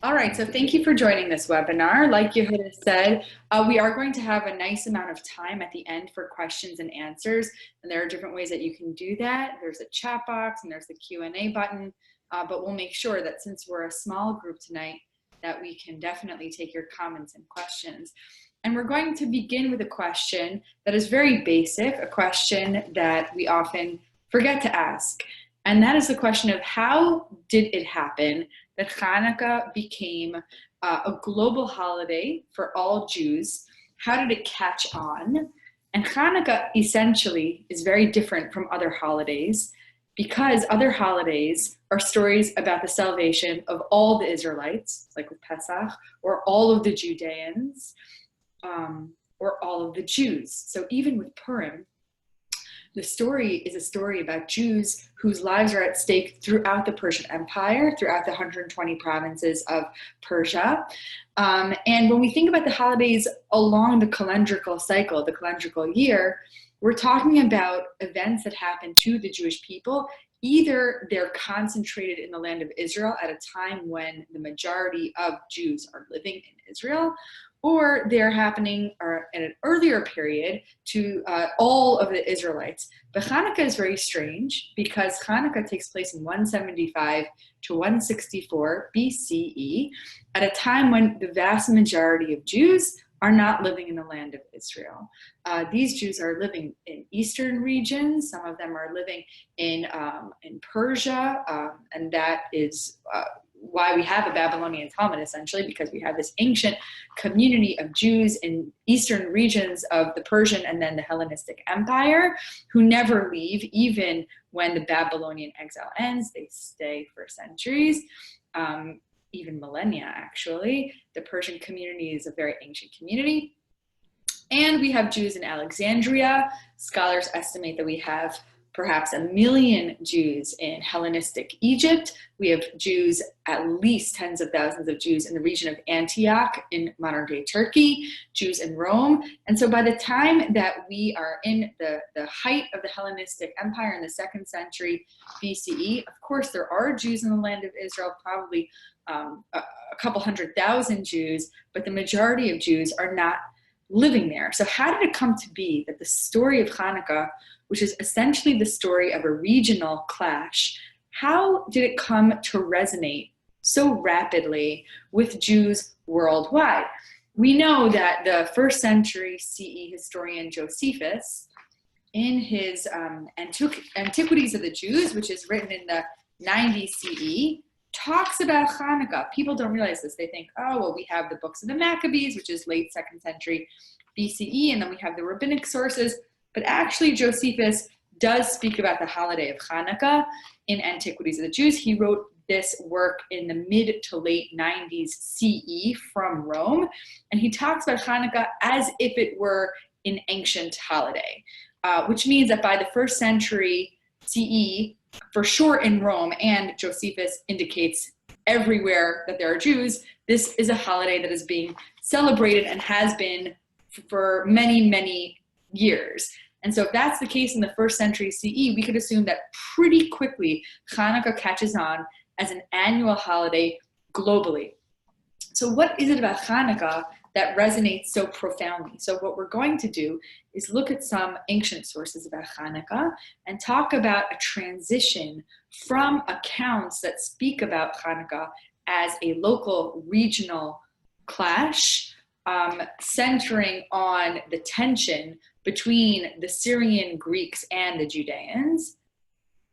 All right, so thank you for joining this webinar. Like Yehuda said, we are going to have a nice amount of time at the end for questions and answers, and there are different ways that you can do that. There's a chat box and there's the Q&A button, but we'll make sure that since we're a small group tonight, that we can definitely take your comments and questions. And we're going to begin with a question that is very basic, a question that we often forget to ask. And that is the question of how did it happen that Hanukkah became a global holiday for all Jews? How did it catch on? And Hanukkah essentially is very different from other holidays because other holidays are stories about the salvation of all the Israelites, like with Pesach, or all of the Judeans, or all of the Jews. So even with Purim, the story is a story about Jews whose lives are at stake throughout the Persian Empire, throughout the 120 provinces of Persia. And when we think about the holidays along the calendrical cycle, the calendrical year, we're talking about events that happen to the Jewish people. Either they're concentrated in the land of Israel at a time when the majority of Jews are living in Israel, or they're happening at an earlier period to all of the Israelites. But Hanukkah is very strange because Hanukkah takes place in 175 to 164 BCE, at a time when the vast majority of Jews are not living in the land of Israel. These Jews are living in eastern regions. Some of them are living in Persia, and that is why we have a Babylonian Talmud, essentially, because we have this ancient community of Jews in eastern regions of the Persian and then the Hellenistic Empire who never leave, even when the Babylonian exile ends. They stay for centuries, even millennia, actually. The Persian community is a very ancient community. And we have Jews in Alexandria. Scholars estimate that we have perhaps 1 million Jews in Hellenistic Egypt. We have Jews, at least tens of thousands of Jews in the region of Antioch in modern-day Turkey, Jews in Rome. And so by the time that we are in the height of the Hellenistic Empire in the 2nd century BCE, of course there are Jews in the land of Israel, probably a couple 100,000 Jews, but the majority of Jews are not living there. So how did it come to be that the story of Hanukkah, which is essentially the story of a regional clash, how did it come to resonate so rapidly with Jews worldwide? We know that the 1st century CE historian Josephus, in his Antiquities of the Jews, which is written in the 90 CE, talks about Hanukkah. People don't realize this. They think, oh, well, we have the books of the Maccabees, which is late 2nd century BCE, and then we have the rabbinic sources. But actually, Josephus does speak about the holiday of Hanukkah in Antiquities of the Jews. He wrote this work in the mid to late 90s CE from Rome, and he talks about Hanukkah as if it were an ancient holiday, which means that by the 1st century CE, for sure in Rome, and Josephus indicates everywhere that there are Jews, this is a holiday that is being celebrated and has been for many, many years. And so if that's the case in the 1st century CE, we could assume that pretty quickly Hanukkah catches on as an annual holiday globally. So what is it about Hanukkah that resonates so profoundly? So what we're going to do is look at some ancient sources about Hanukkah and talk about a transition from accounts that speak about Hanukkah as a local regional clash, centering on the tension between the Syrian Greeks and the Judeans,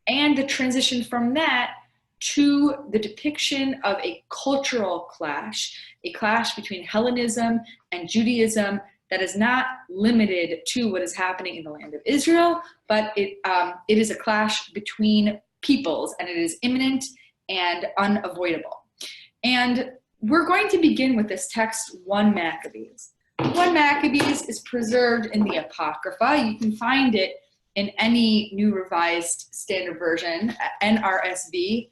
and the transition from that to the depiction of a cultural clash, a clash between Hellenism and Judaism that is not limited to what is happening in the land of Israel, but it is a clash between peoples, and it is imminent and unavoidable. And we're going to begin with this text, One Maccabees. One Maccabees is preserved in the Apocrypha. You can find it in any New Revised Standard Version, NRSV.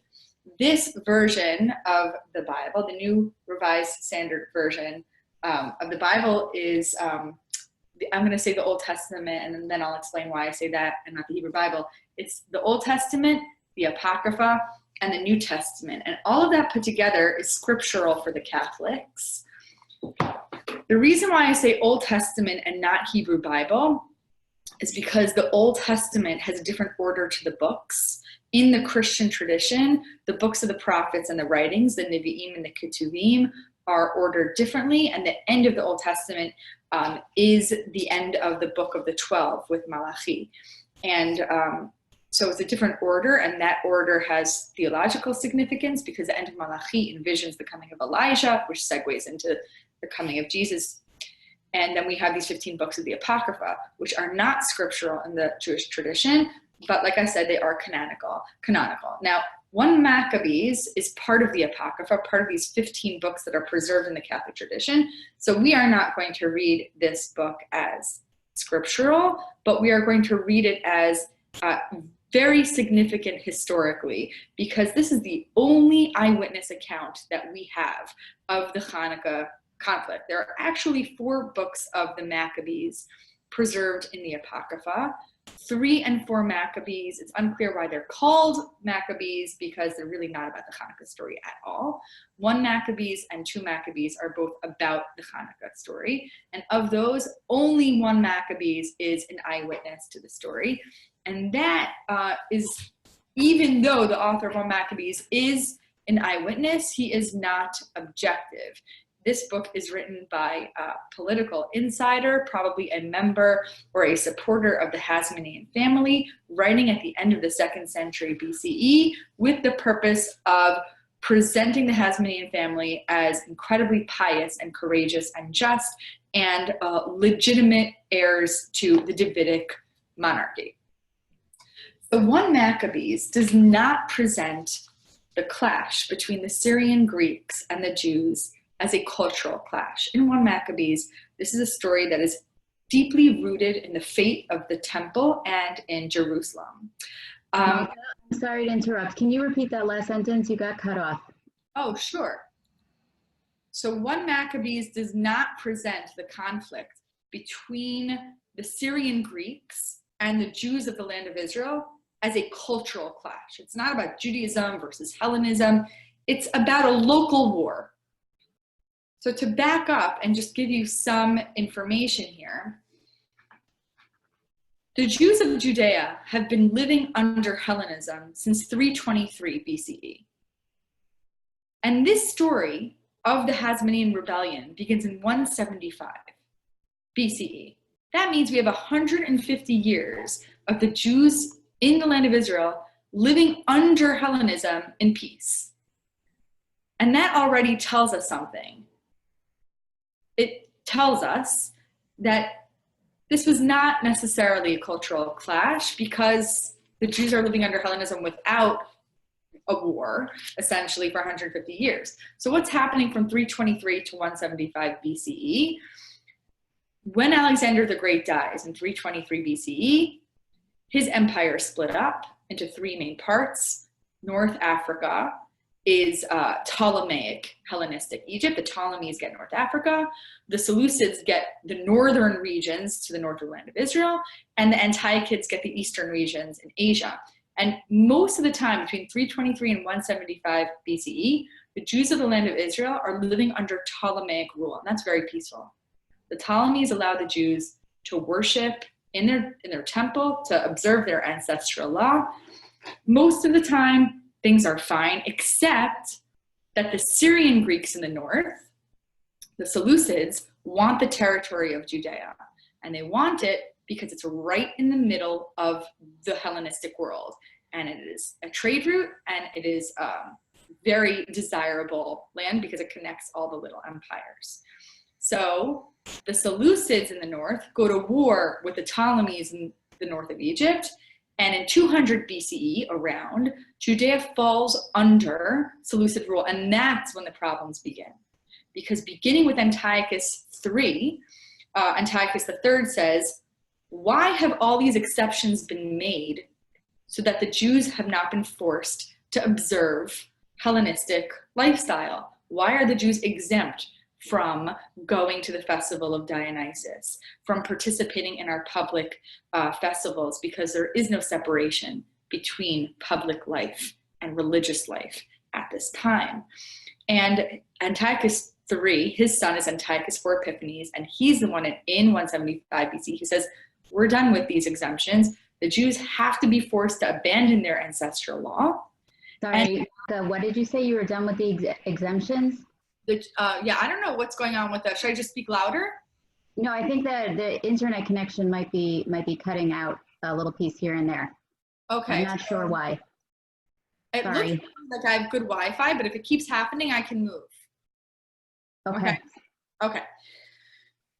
This version of the Bible, the New Revised Standard Version of the Bible is, I'm going to say the Old Testament, and then I'll explain why I say that and not the Hebrew Bible. It's the Old Testament, the Apocrypha, and the New Testament. And all of that put together is scriptural for the Catholics. The reason why I say Old Testament and not Hebrew Bible is because the Old Testament has a different order to the books. In the Christian tradition, the books of the prophets and the writings, the Nevi'im and the Ketuvim, are ordered differently, and the end of the Old Testament is the end of the book of the 12 with Malachi. And so it's a different order, and that order has theological significance because the end of Malachi envisions the coming of Elijah, which segues into the coming of Jesus. And then we have these 15 books of the Apocrypha, which are not scriptural in the Jewish tradition, but like I said, they are canonical. Now, One Maccabees is part of the Apocrypha, part of these 15 books that are preserved in the Catholic tradition. So we are not going to read this book as scriptural, but we are going to read it as very significant historically, because this is the only eyewitness account that we have of the Hanukkah conflict. There are actually 4 books of the Maccabees preserved in the Apocrypha. 3 and 4 Maccabees, it's unclear why they're called Maccabees because they're really not about the Hanukkah story at all. 1 Maccabees and 2 Maccabees are both about the Hanukkah story. And of those, only 1 Maccabees is an eyewitness to the story. And that is, even though the author of 1 Maccabees is an eyewitness, he is not objective. This book is written by a political insider, probably a member or a supporter of the Hasmonean family, writing at the end of the 2nd century BCE with the purpose of presenting the Hasmonean family as incredibly pious and courageous and just and legitimate heirs to the Davidic monarchy. The 1 Maccabees does not present the clash between the Syrian Greeks and the Jews as a cultural clash. In 1 Maccabees, this is a story that is deeply rooted in the fate of the temple and in Jerusalem. I'm sorry to interrupt. Can you repeat that last sentence? You got cut off. Oh, sure. So 1 Maccabees does not present the conflict between the Syrian Greeks and the Jews of the land of Israel as a cultural clash. It's not about Judaism versus Hellenism. It's about a local war. So to back up and just give you some information here, the Jews of Judea have been living under Hellenism since 323 BCE. And this story of the Hasmonean rebellion begins in 175 BCE. That means we have 150 years of the Jews in the land of Israel living under Hellenism in peace. And that already tells us something. It tells us that this was not necessarily a cultural clash because the Jews are living under Hellenism without a war, essentially, for 150 years. So what's happening from 323 to 175 BCE? When Alexander the Great dies in 323 BCE, his empire split up into 3 main parts. North Africa is Ptolemaic Hellenistic Egypt. The Ptolemies get North Africa. The Seleucids get the northern regions to the north of the land of Israel, and the Antiochids get the eastern regions in Asia. And most of the time, between 323 and 175 BCE, the Jews of the land of Israel are living under Ptolemaic rule, and that's very peaceful. The Ptolemies allow the Jews to worship in their temple, to observe their ancestral law. Most of the time, things are fine, except that the Syrian Greeks in the north, the Seleucids, want the territory of Judea. And they want it because it's right in the middle of the Hellenistic world. And it is a trade route, and it is very desirable land because it connects all the little empires. So the Seleucids in the north go to war with the Ptolemies in the north of Egypt. And in 200 BCE, around, Judea falls under Seleucid rule. And that's when the problems begin. Because beginning with Antiochus III, Antiochus III says, why have all these exceptions been made so that the Jews have not been forced to observe Hellenistic lifestyle? Why are the Jews exempt from going to the festival of Dionysus, from participating in our public festivals, because there is no separation between public life and religious life at this time. And Antiochus III, his son is Antiochus IV Epiphanes, and he's the one in 175 BC who says, we're done with these exemptions. The Jews have to be forced to abandon their ancestral law. Sorry, what did you say? You were done with the exemptions? Yeah, I don't know what's going on with that. Should I just speak louder? No, I think that the internet connection might be cutting out a little piece here and there. Okay. I'm not sure why. It looks like I have good Wi-Fi, but if it keeps happening, I can move. Okay. Okay.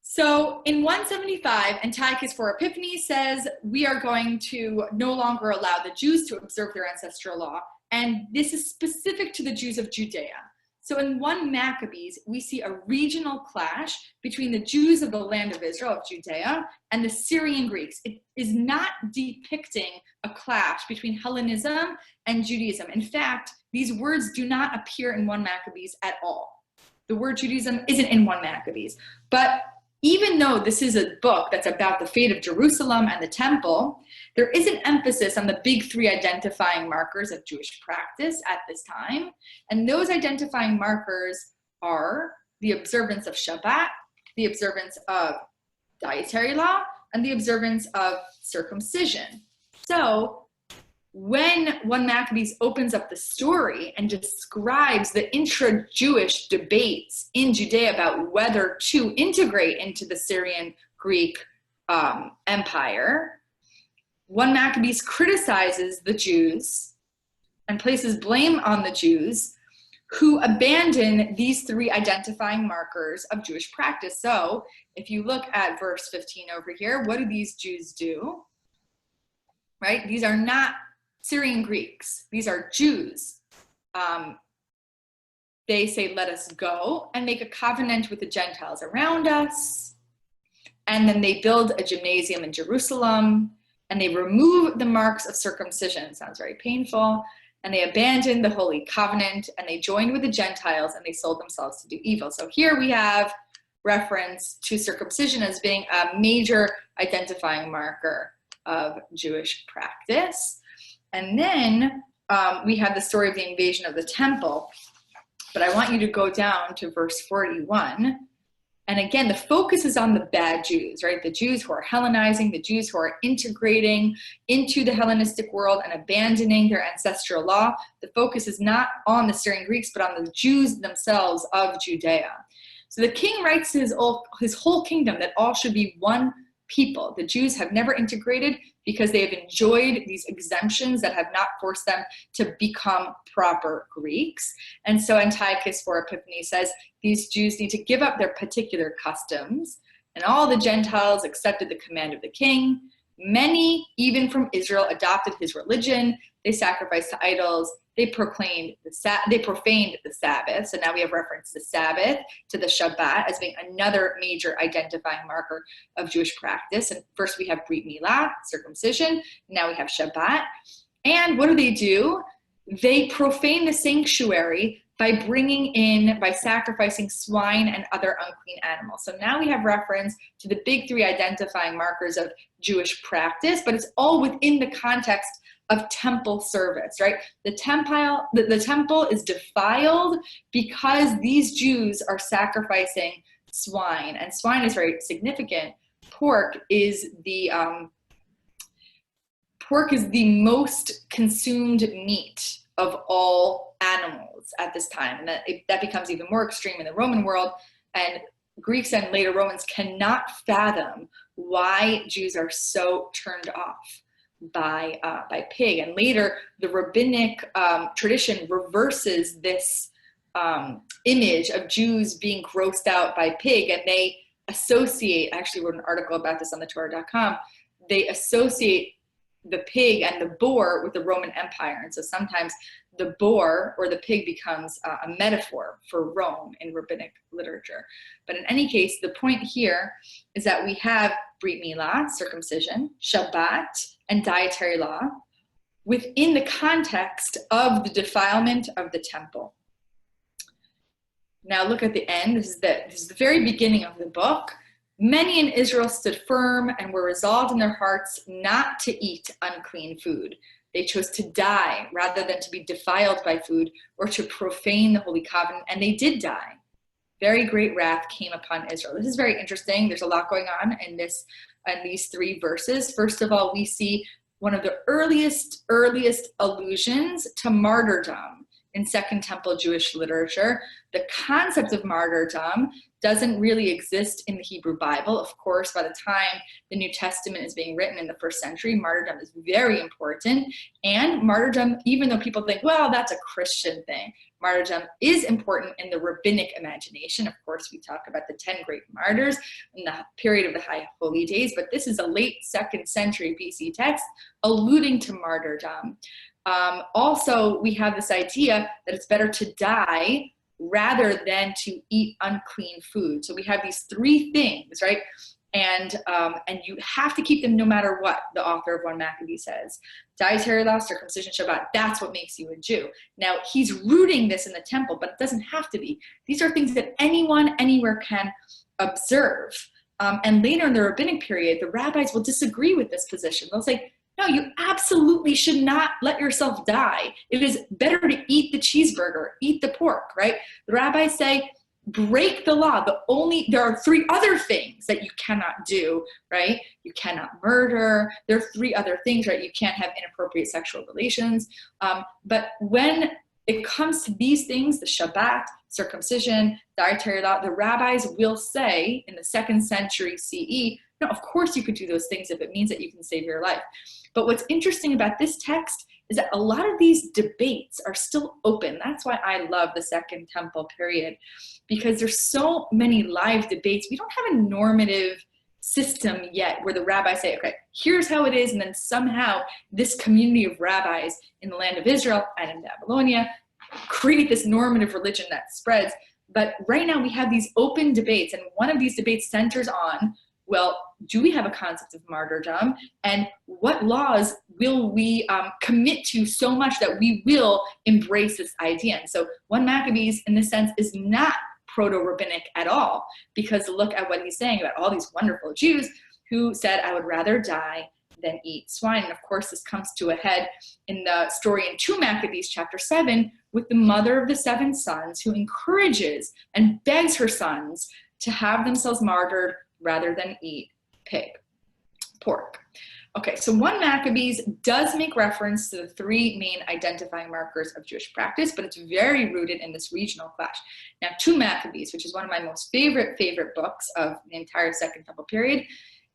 So in 175, Antiochus IV Epiphanes says, we are going to no longer allow the Jews to observe their ancestral law. And this is specific to the Jews of Judea. So in 1 Maccabees, we see a regional clash between the Jews of the land of Israel, of Judea, and the Syrian Greeks. It is not depicting a clash between Hellenism and Judaism. In fact, these words do not appear in 1 Maccabees at all. The word Judaism isn't in 1 Maccabees. But even though this is a book that's about the fate of Jerusalem and the temple, there is an emphasis on the big three identifying markers of Jewish practice at this time. And those identifying markers are the observance of Shabbat, the observance of dietary law, and the observance of circumcision. So when 1 Maccabees opens up the story and describes the intra-Jewish debates in Judea about whether to integrate into the Syrian Greek empire, 1 Maccabees criticizes the Jews and places blame on the Jews who abandon these three identifying markers of Jewish practice. So if you look at verse 15 over here, what do these Jews do? Right? These are not Syrian Greeks. These are Jews. They say, let us go and make a covenant with the Gentiles around us. And then they build a gymnasium in Jerusalem, and they remove the marks of circumcision. Sounds very painful. And they abandoned the Holy Covenant, and they joined with the Gentiles, and they sold themselves to do evil. So here we have reference to circumcision as being a major identifying marker of Jewish practice. And then we have the story of the invasion of the temple. But I want you to go down to verse 41. And again, the focus is on the bad Jews, right? The Jews who are Hellenizing, the Jews who are integrating into the Hellenistic world and abandoning their ancestral law. The focus is not on the Syrian Greeks, but on the Jews themselves of Judea. So the king writes to his whole kingdom that all should be one people. The Jews have never integrated because they have enjoyed these exemptions that have not forced them to become proper Greeks. And so Antiochus IV Epiphanes says these Jews need to give up their particular customs, and all the Gentiles accepted the command of the king. Many, even from Israel, adopted his religion. They sacrificed to idols. They profaned the Sabbath. So now we have reference to Sabbath, to the Shabbat as being another major identifying marker of Jewish practice. And first we have Brit Milah, circumcision. Now we have Shabbat. And what do? They profane the sanctuary by sacrificing swine and other unclean animals. So now we have reference to the big three identifying markers of Jewish practice, but it's all within the context of temple service, right? The temple is defiled because these Jews are sacrificing swine, and swine is very significant. Pork is the most consumed meat of all animals at this time, and that becomes even more extreme in the Roman world. And Greeks and later Romans cannot fathom why Jews are so turned off by pig. And later the rabbinic tradition reverses this image of Jews being grossed out by pig, and they associate, I actually wrote an article about this on thetorah.com, they associate the pig and the boar with the Roman Empire. And so sometimes the boar or the pig becomes a metaphor for Rome in rabbinic literature. But in any case, the point here is that we have Brit Milah, circumcision, Shabbat, and dietary law within the context of the defilement of the temple. Now look at the end. This is the very beginning of the book. Many in Israel stood firm and were resolved in their hearts not to eat unclean food. They chose to die rather than to be defiled by food or to profane the Holy Covenant, and they did die. Very great wrath came upon Israel. This is very interesting. There's a lot going on in these 3 verses. First of all, we see one of the earliest allusions to martyrdom in Second Temple Jewish literature. The concept of martyrdom doesn't really exist in the Hebrew Bible. Of course, by the time the New Testament is being written in the 1st century, martyrdom is very important. And martyrdom, even though people think, well, that's a Christian thing, martyrdom is important in the rabbinic imagination. Of course, we talk about the 10 great martyrs in the period of the High Holy Days, but this is a late 2nd century BC text alluding to martyrdom. Also, we have this idea that it's better to die rather than to eat unclean food. So we have these 3 things, right? And you have to keep them no matter what, the author of One Maccabees says. Dietary law, circumcision, Shabbat, that's what makes you a Jew. Now, he's rooting this in the temple, but it doesn't have to be. These are things that anyone, anywhere can observe. And later in the rabbinic period, the rabbis will disagree with this position. They'll say, no, you absolutely should not let yourself die. It is better to eat the cheeseburger, eat the pork, right? The rabbis say, break the law. There are 3 other things that you cannot do, right? You cannot murder. There are 3 other things, right? You can't have inappropriate sexual relations. But when it comes to these things, the Shabbat, circumcision, dietary law, the rabbis will say in the 2nd century CE, no, of course you could do those things if it means that you can save your life. But what's interesting about this text is that a lot of these debates are still open. That's why I love the Second Temple period, because there's so many live debates. We don't have a normative system yet where the rabbis say, okay, here's how it is, and then somehow this community of rabbis in the land of Israel and in Babylonia create this normative religion that spreads. But right now we have these open debates, and one of these debates centers on, well, do we have a concept of martyrdom? And what laws will we commit to so much that we will embrace this idea? And so One Maccabees, in this sense, is not proto-rabbinic at all, because look at what he's saying about all these wonderful Jews who said, I would rather die than eat swine. And of course, this comes to a head in the story in 2 Maccabees chapter 7 with the mother of the 7 sons who encourages and begs her sons to have themselves martyred rather than eat pork. Okay, so 1 Maccabees does make reference to the 3 main identifying markers of Jewish practice, but it's very rooted in this regional clash. Now, 2 Maccabees, which is one of my most favorite books of the entire Second Temple period,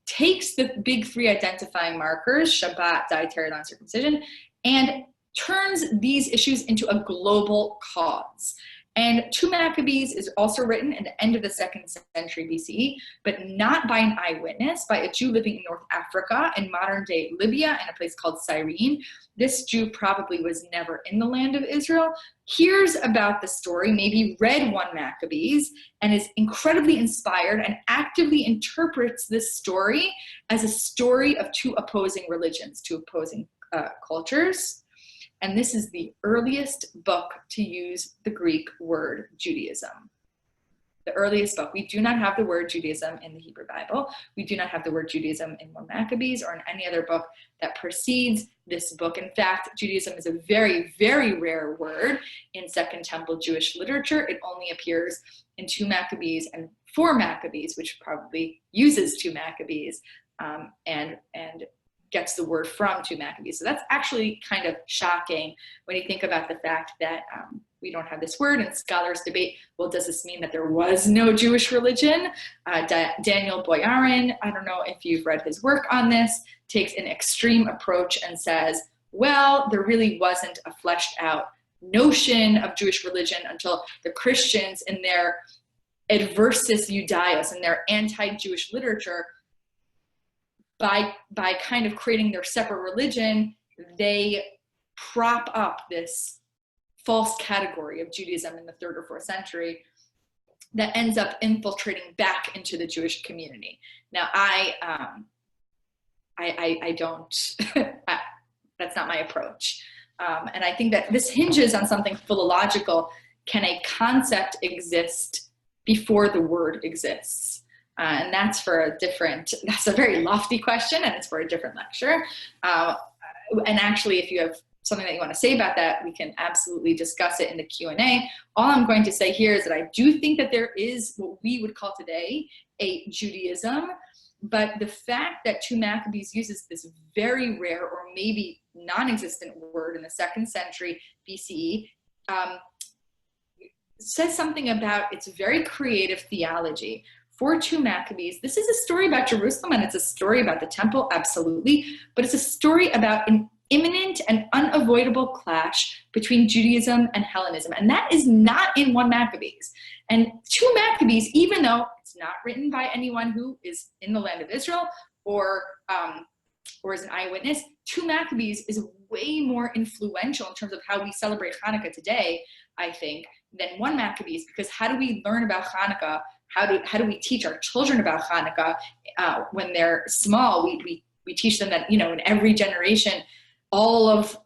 takes the big 3 identifying markers, Shabbat, dietary law, and circumcision, and turns these issues into a global cause. And 2 Maccabees is also written at the end of the 2nd century BCE, but not by an eyewitness, by a Jew living in North Africa in modern-day Libya in a place called Cyrene. This Jew probably was never in the land of Israel, hears about the story, maybe read 1 Maccabees, and is incredibly inspired and actively interprets this story as a story of 2 opposing religions, 2 opposing cultures. And this is the earliest book to use the Greek word Judaism. The earliest book. We do not have the word Judaism in the Hebrew Bible. We do not have the word Judaism in 1 Maccabees or in any other book that precedes this book. In fact, Judaism is a very, very rare word in Second Temple Jewish literature. It only appears in 2 Maccabees and 4 Maccabees, which probably uses 2 Maccabees and gets the word from 2 Maccabees. So that's actually kind of shocking when you think about the fact that we don't have this word, and scholars debate, well, does this mean that there was no Jewish religion? Daniel Boyarin, I don't know if you've read his work on this, takes an extreme approach and says, well, there really wasn't a fleshed out notion of Jewish religion until the Christians in their adversus Judaeos, in their anti-Jewish literature, by kind of creating their separate religion, they prop up this false category of Judaism in the 3rd or 4th century that ends up infiltrating back into the Jewish community. Now, I don't, that's not my approach. And I think that this hinges on something philological. Can a concept exist before the word exists? And that's a very lofty question, and it's for a different lecture. And actually, if you have something that you want to say about that, we can absolutely discuss it in the Q&A. All I'm going to say here is that I do think that there is what we would call today a Judaism, but the fact that 2 Maccabees uses this very rare or maybe non-existent word in the 2nd century BCE says something about its very creative theology. For 2 Maccabees, this is a story about Jerusalem, and it's a story about the temple, absolutely, but it's a story about an imminent and unavoidable clash between Judaism and Hellenism, and that is not in 1 Maccabees. And 2 Maccabees, even though it's not written by anyone who is in the land of Israel or is an eyewitness, 2 Maccabees is way more influential in terms of how we celebrate Hanukkah today, I think, than 1 Maccabees, because how do we learn about Hanukkah? How do we teach our children about Hanukkah when they're small? We teach them that, in every generation, all of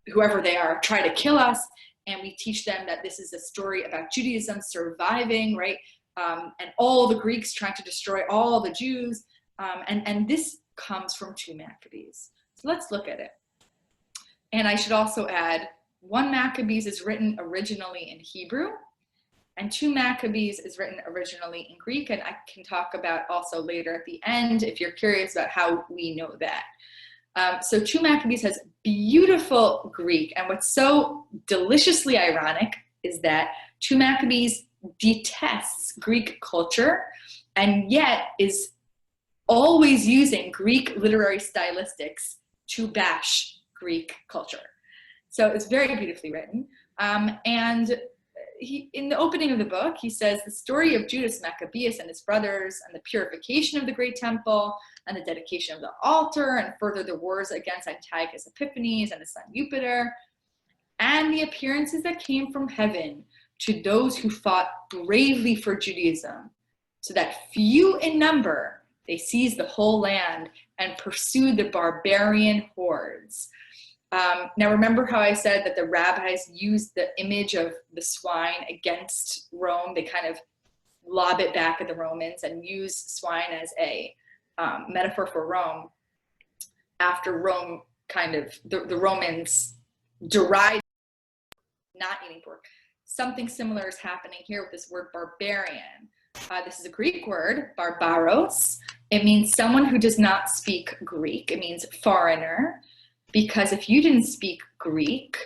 whoever they are try to kill us, and we teach them that this is a story about Judaism surviving, right? And all the Greeks trying to destroy all the Jews, and this comes from 2 Maccabees. So let's look at it. And I should also add, 1 Maccabees is written originally in Hebrew, and 2 Maccabees is written originally in Greek, and I can talk about also later at the end if you're curious about how we know that. So 2 Maccabees has beautiful Greek, and what's so deliciously ironic is that 2 Maccabees detests Greek culture and yet is always using Greek literary stylistics to bash Greek culture. So it's very beautifully written. And in the opening of the book, he says the story of Judas Maccabeus and his brothers and the purification of the great temple and the dedication of the altar and further the wars against Antiochus Epiphanes and his son Eupator and the appearances that came from heaven to those who fought bravely for Judaism, so that few in number they seized the whole land and pursued the barbarian hordes. Now, remember how I said that the rabbis used the image of the swine against Rome? They kind of lob it back at the Romans and use swine as a metaphor for Rome. After Rome the Romans derided not eating pork. Something similar is happening here with this word barbarian. This is a Greek word, barbaros. It means someone who does not speak Greek. It means foreigner. Because if you didn't speak Greek,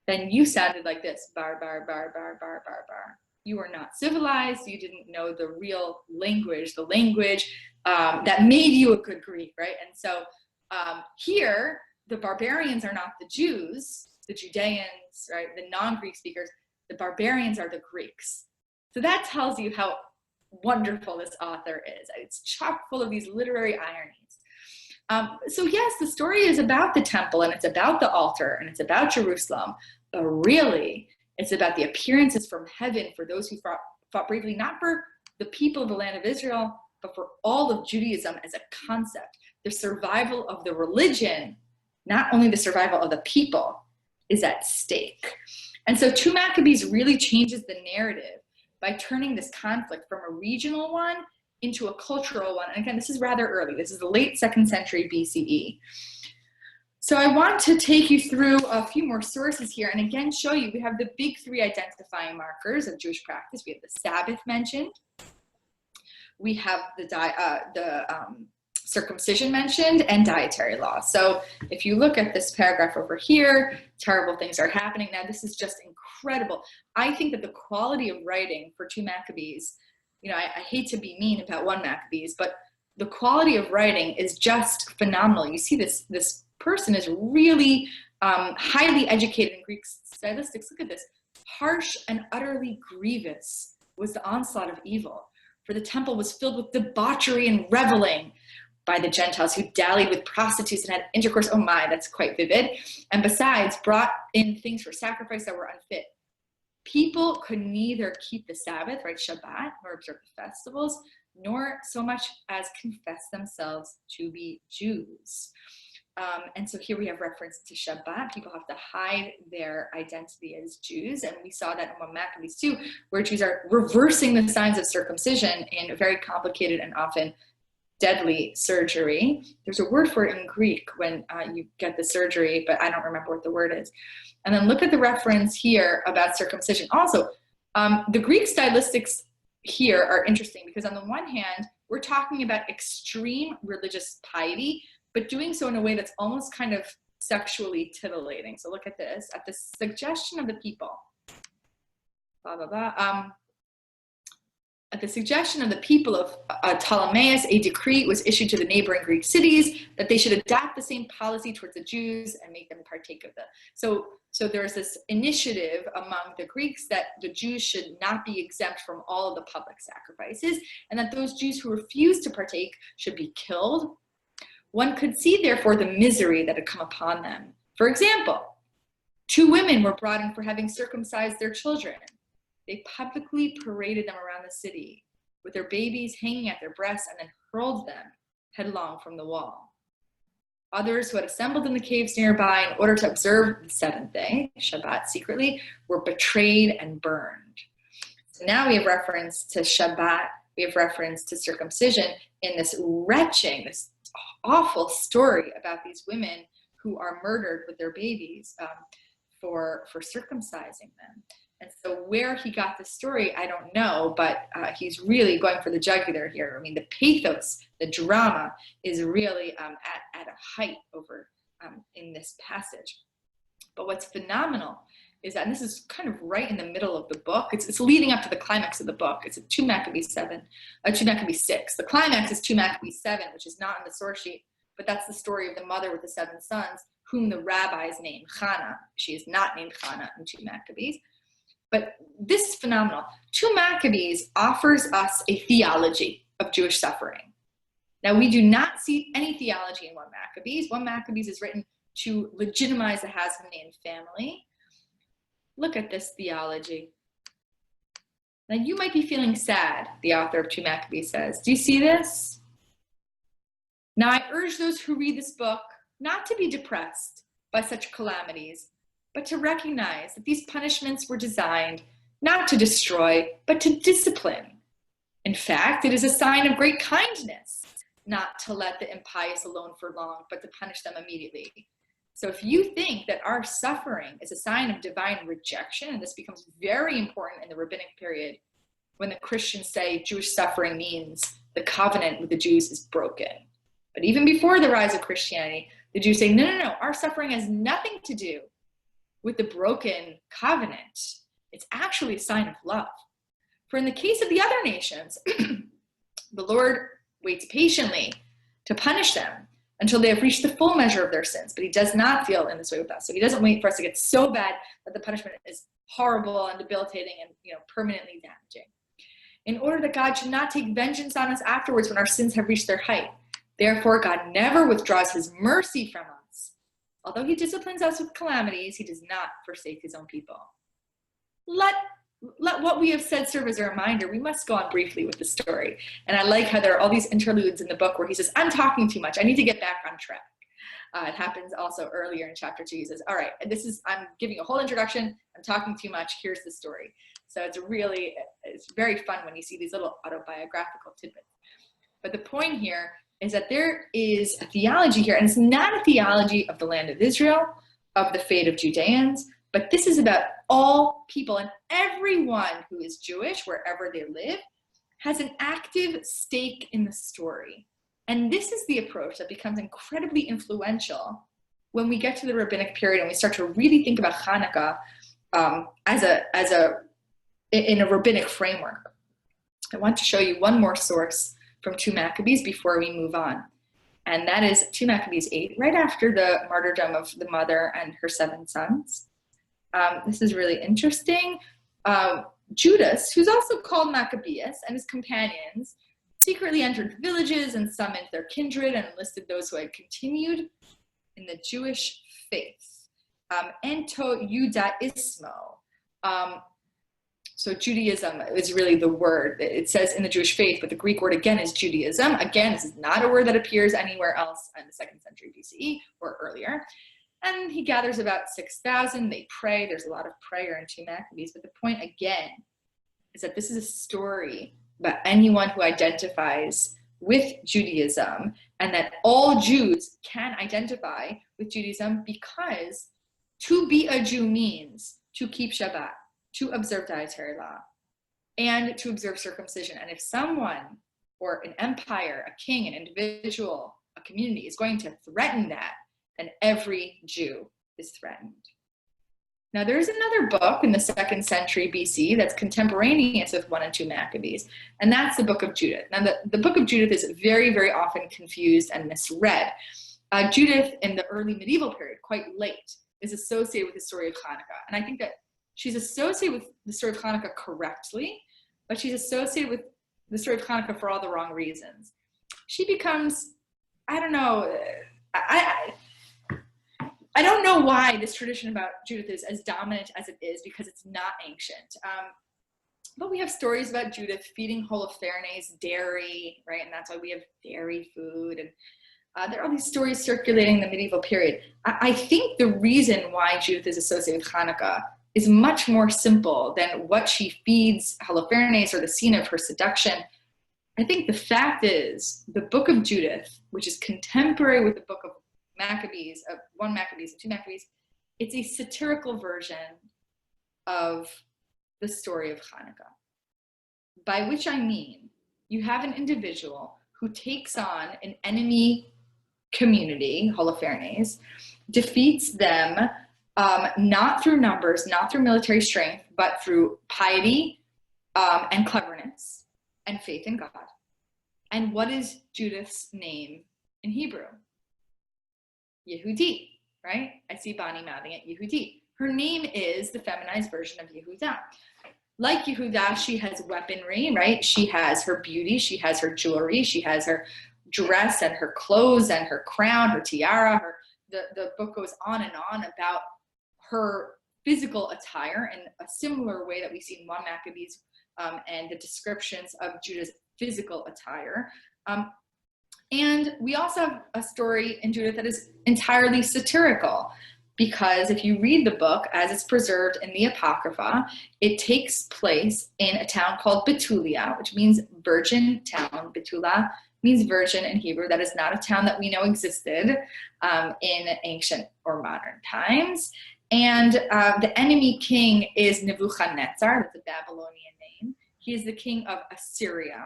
then you sounded like this, bar, bar, bar, bar, bar, bar, bar. You were not civilized. You didn't know the real language, the language that made you a good Greek, right? And so here, the barbarians are not the Jews, the Judeans, right? The non-Greek speakers. The barbarians are the Greeks. So that tells you how wonderful this author is. It's chock full of these literary ironies. So yes, the story is about the temple and it's about the altar and it's about Jerusalem, but really it's about the appearances from heaven for those who fought bravely, not for the people of the land of Israel, but for all of Judaism as a concept. The survival of the religion, not only the survival of the people, is at stake. And so 2 Maccabees really changes the narrative by turning this conflict from a regional one into a cultural one. And again, this is rather early. This is the late 2nd century BCE. So I want to take you through a few more sources here and again show you we have the big 3 identifying markers of Jewish practice. We have the Sabbath mentioned. We have the circumcision mentioned and dietary law. So if you look at this paragraph over here, terrible things are happening. Now this is just incredible. I think that the quality of writing for 2 Maccabees, I hate to be mean about 1 Maccabees, but the quality of writing is just phenomenal. You see this person is really highly educated in Greek stylistics. Look at this. Harsh and utterly grievous was the onslaught of evil, for the temple was filled with debauchery and reveling by the Gentiles who dallied with prostitutes and had intercourse. Oh my, that's quite vivid. And besides, brought in things for sacrifice that were unfit. People could neither keep the Sabbath, right, Shabbat, nor observe the festivals, nor so much as confess themselves to be Jews. And so here we have reference to Shabbat. People have to hide their identity as Jews. And we saw that in 1 Maccabees too, where Jews are reversing the signs of circumcision in very complicated and often deadly surgery. There's a word for it in Greek when you get the surgery, but I don't remember what the word is. And then look at the reference here about circumcision. Also, the Greek stylistics here are interesting because on the one hand, we're talking about extreme religious piety, but doing so in a way that's almost kind of sexually titillating. So look at this. At the suggestion of the people, blah, blah, blah. At the suggestion of the people of Ptolemais, a decree was issued to the neighboring Greek cities that they should adopt the same policy towards the Jews and make them partake of them. So there's this initiative among the Greeks that the Jews should not be exempt from all of the public sacrifices, and that those Jews who refused to partake should be killed. One could see, therefore, the misery that had come upon them. For example, 2 women were brought in for having circumcised their children. They publicly paraded them around the city with their babies hanging at their breasts and then hurled them headlong from the wall. Others who had assembled in the caves nearby in order to observe the 7th day, Shabbat, secretly, were betrayed and burned. So now we have reference to Shabbat, we have reference to circumcision in this retching, this awful story about these women who are murdered with their babies for circumcising them. And so where he got the story, I don't know, but he's really going for the jugular here. I mean, the pathos, the drama is really at a height over in this passage. But what's phenomenal is that, and this is kind of right in the middle of the book, it's leading up to the climax of the book. It's 2 Maccabees 2 Maccabees 6. The climax is 2 Maccabees 7, which is not on the source sheet, but that's the story of the mother with the 7 sons, whom the rabbis named Hannah. She is not named Hannah in 2 Maccabees. But this is phenomenal. 2 Maccabees offers us a theology of Jewish suffering. Now, we do not see any theology in 1 Maccabees. 1 Maccabees is written to legitimize the Hasmonean family. Look at this theology. Now, you might be feeling sad, the author of 2 Maccabees says. Do you see this? Now, I urge those who read this book not to be depressed by such calamities, but to recognize that these punishments were designed not to destroy, but to discipline. In fact, it is a sign of great kindness not to let the impious alone for long, but to punish them immediately. So if you think that our suffering is a sign of divine rejection, and this becomes very important in the rabbinic period, when the Christians say Jewish suffering means the covenant with the Jews is broken. But even before the rise of Christianity, the Jews say, no, our suffering has nothing to do with the broken covenant. It's actually a sign of love. For in the case of the other nations, the Lord waits patiently to punish them until they have reached the full measure of their sins. But he does not deal in this way with us. So he doesn't wait for us to get so bad that the punishment is horrible and debilitating and permanently damaging. In order that God should not take vengeance on us afterwards when our sins have reached their height. Therefore, God never withdraws his mercy from us. Although he disciplines us with calamities, he does not forsake his own people. Let what we have said serve as a reminder. We must go on briefly with the story. And I like how there are all these interludes in the book where he says, I'm talking too much. I need to get back on track. It happens also earlier in chapter 2. He says, all right, I'm giving a whole introduction. I'm talking too much. Here's the story. So it's very fun when you see these little autobiographical tidbits. But the point here is that there is a theology here, and it's not a theology of the land of Israel, of the fate of Judeans, but this is about all people, and everyone who is Jewish, wherever they live, has an active stake in the story. And this is the approach that becomes incredibly influential when we get to the rabbinic period and we start to really think about Hanukkah in a rabbinic framework. I want to show you one more source from 2 Maccabees before we move on. And that is 2 Maccabees 8, right after the martyrdom of the mother and her 7 sons. This is really interesting. Judas, who's also called Maccabeus, and his companions secretly entered villages and summoned their kindred and enlisted those who had continued in the Jewish faith. Anti-Judaism. So Judaism is really the word. It says in the Jewish faith, but the Greek word again is Judaism. Again, this is not a word that appears anywhere else in the 2nd century BCE or earlier. And he gathers about 6,000. They pray. There's a lot of prayer in 2 Maccabees. But the point again is that this is a story about anyone who identifies with Judaism, and that all Jews can identify with Judaism, because to be a Jew means to keep Shabbat, to observe dietary law, and to observe circumcision. And if someone, or an empire, a king, an individual, a community is going to threaten that, then every Jew is threatened. Now, there's another book in the 2nd century BC that's contemporaneous with 1 and 2 Maccabees, and that's the Book of Judith. Now, the Book of Judith is very, very often confused and misread. Judith, in the early medieval period, quite late, is associated with the story of Hanukkah. And I think that she's associated with the story of Hanukkah correctly, but she's associated with the story of Hanukkah for all the wrong reasons. She becomes, I don't know, I don't know why this tradition about Judith is as dominant as it is, because it's not ancient. But we have stories about Judith feeding Holofernes dairy, right? And that's why we have dairy food. And there are all these stories circulating in the medieval period. I think the reason why Judith is associated with Hanukkah is much more simple than what she feeds Holofernes or the scene of her seduction. I think the fact is, the Book of Judith, which is contemporary with the Book of Maccabees, of 1 Maccabees and 2 Maccabees, it's a satirical version of the story of Hanukkah. By which I mean, you have an individual who takes on an enemy community, Holofernes, defeats them, not through numbers, not through military strength, but through piety and cleverness and faith in God. And what is Judith's name in Hebrew? Yehudi, right? I see Bonnie mouthing it, Yehudi. Her name is the feminized version of Yehuda. Like Yehuda, she has weaponry, right? She has her beauty, she has her jewelry, she has her dress and her clothes and her crown, her tiara. The book goes on and on about her physical attire in a similar way that we see in 1 Maccabees and the descriptions of Judah's physical attire. And we also have a story in Judith that is entirely satirical, because if you read the book as it's preserved in the Apocrypha, it takes place in a town called Betulia, which means virgin town. Betula means virgin in Hebrew. That is not a town that we know existed in ancient or modern times. And the enemy king is Nebuchadnezzar. That's a Babylonian name. He is the king of Assyria,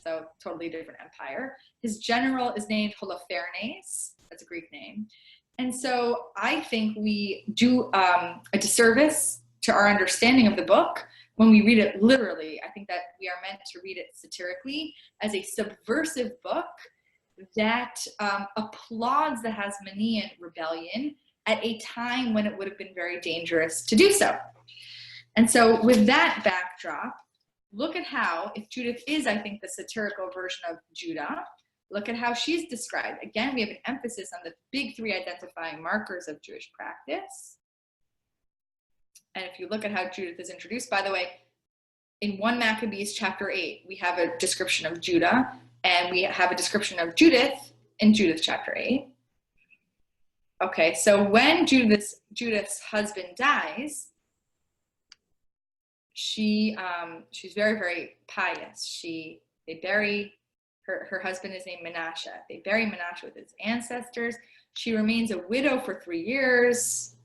so totally different empire. His general is named Holofernes. That's a Greek name. And so I think we do a disservice to our understanding of the book when we read it literally. I think that we are meant to read it satirically as a subversive book that applauds the Hasmonean rebellion at a time when it would have been very dangerous to do so. And so with that backdrop, look at how, if Judith is, I think, the satirical version of Judah, look at how she's described. Again, we have an emphasis on the big 3 identifying markers of Jewish practice. And if you look at how Judith is introduced, by the way, in 1 Maccabees chapter 8, we have a description of Judah, and we have a description of Judith in Judith chapter 8. Okay, so when Judith's husband dies, she's very, very pious. They bury her husband is named Menashe. They bury Menashe with his ancestors. She remains a widow for 3 years.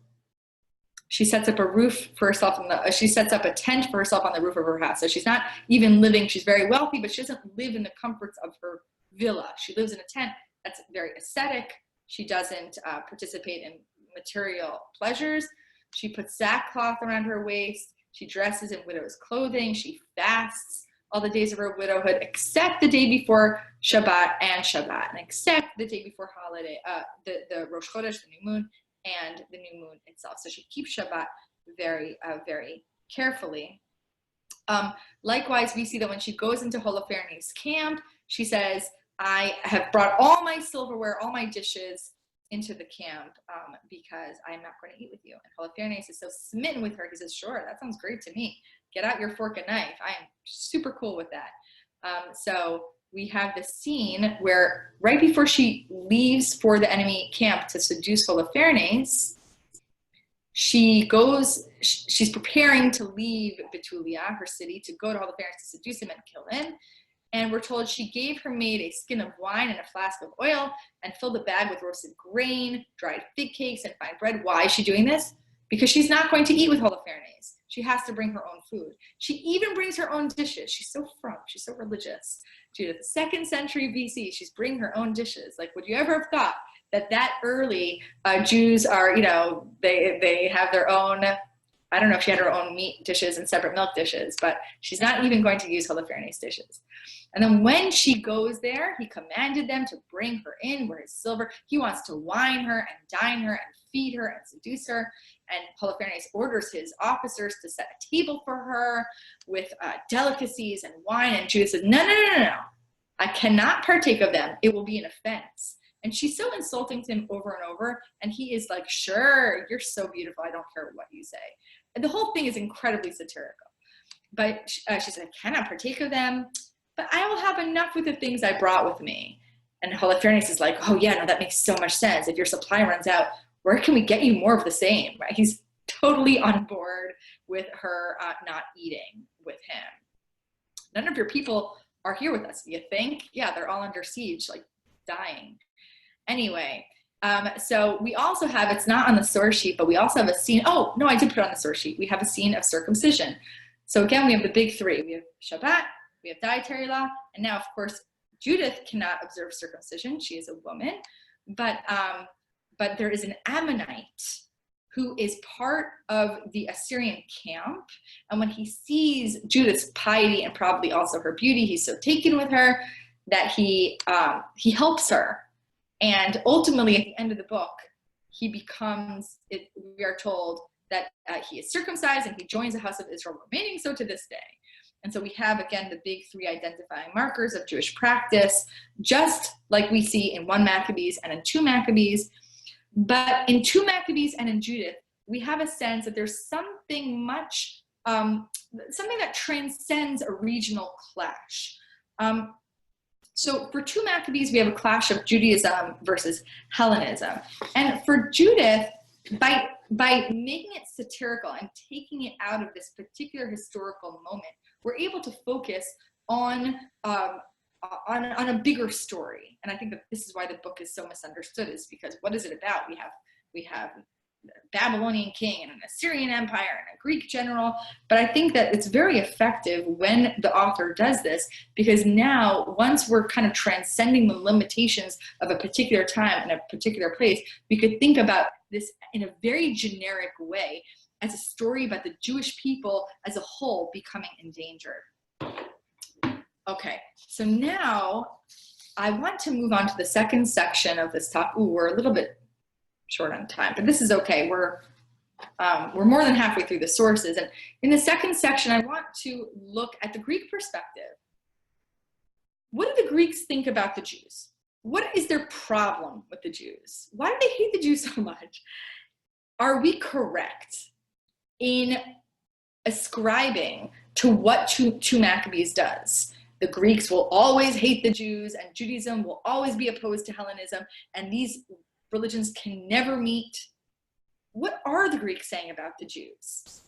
She sets up a roof for herself. She sets up a tent for herself on the roof of her house. So she's not even living. She's very wealthy, but she doesn't live in the comforts of her villa. She lives in a tent that's very ascetic. She doesn't participate in material pleasures. She puts sackcloth around her waist. She dresses in widow's clothing. She fasts all the days of her widowhood, except the day before Shabbat, and except the day before holiday, the Rosh Chodesh, the new moon, and the new moon itself. So she keeps Shabbat very, very carefully. Likewise, we see that when she goes into Holofernes' camp, she says, I have brought all my silverware, all my dishes into the camp because I'm not going to eat with you. And Holofernes is so smitten with her, he says, sure, that sounds great to me. Get out your fork and knife. I am super cool with that. So we have this scene where right before she leaves for the enemy camp to seduce Holofernes, she's preparing to leave Betulia, her city, to go to Holofernes to seduce him and kill him. And we're told she gave her maid a skin of wine and a flask of oil and filled the bag with roasted grain, dried fig cakes, and fine bread. Why is she doing this? Because she's not going to eat with Holofernes. She has to bring her own food. She even brings her own dishes. She's so frump. She's so religious. Judith, 2nd century BC, she's bringing her own dishes. Like, would you ever have thought that early Jews are, they have their own, I don't know if she had her own meat dishes and separate milk dishes, but she's not even going to use Holofernes' dishes. And then when she goes there, he commanded them to bring her in where his silver. He wants to wine her and dine her and feed her and seduce her. And Holofernes orders his officers to set a table for her with delicacies and wine. And Judith says, no. I cannot partake of them. It will be an offense. And she's so insulting to him over and over. And he is like, sure, you're so beautiful. I don't care what you say. And the whole thing is incredibly satirical. But she said, I cannot partake of them, but I will have enough with the things I brought with me. And Holofernes is like, oh yeah, no, that makes so much sense. If your supply runs out, where can we get you more of the same, right? He's totally on board with her not eating with him. None of your people are here with us, you think? Yeah, they're all under siege, like dying. Anyway, so we also have, it's not on the source sheet, but we also have a scene. Oh, no, I did put it on the source sheet. We have a scene of circumcision. So again, we have the big three. We have Shabbat, we have dietary law, and now, of course, Judith cannot observe circumcision. She is a woman, but there is an Ammonite who is part of the Assyrian camp. And when he sees Judith's piety and probably also her beauty, he's so taken with her that he helps her. And ultimately, at the end of the book, he becomes, we are told that he is circumcised and he joins the house of Israel, remaining so to this day. And so we have, again, the big three identifying markers of Jewish practice, just like we see in 1 Maccabees and in 2 Maccabees. But in 2 Maccabees and in Judith, we have a sense that there's something much, something that transcends a regional clash. So for 2 Maccabees, we have a clash of Judaism versus Hellenism. And for Judith, by making it satirical and taking it out of this particular historical moment, we're able to focus on a bigger story. And I think that this is why the book is so misunderstood, is because what is it about? We have a Babylonian king and an Assyrian empire and a Greek general. But I think that it's very effective when the author does this, because now once we're kind of transcending the limitations of a particular time and a particular place, we could think about this in a very generic way as a story about the Jewish people as a whole becoming endangered. Okay, so now I want to move on to the second section of this talk. Ooh, we're a little bit short on time, but this is okay. We're more than halfway through the sources. And in the second section, I want to look at the Greek perspective. What do the Greeks think about the Jews? What is their problem with the Jews? Why do they hate the Jews so much? Are we correct in ascribing to what 2 Maccabees does? The Greeks will always hate the Jews, and Judaism will always be opposed to Hellenism, and these religions can never meet. What are the Greeks saying about the Jews?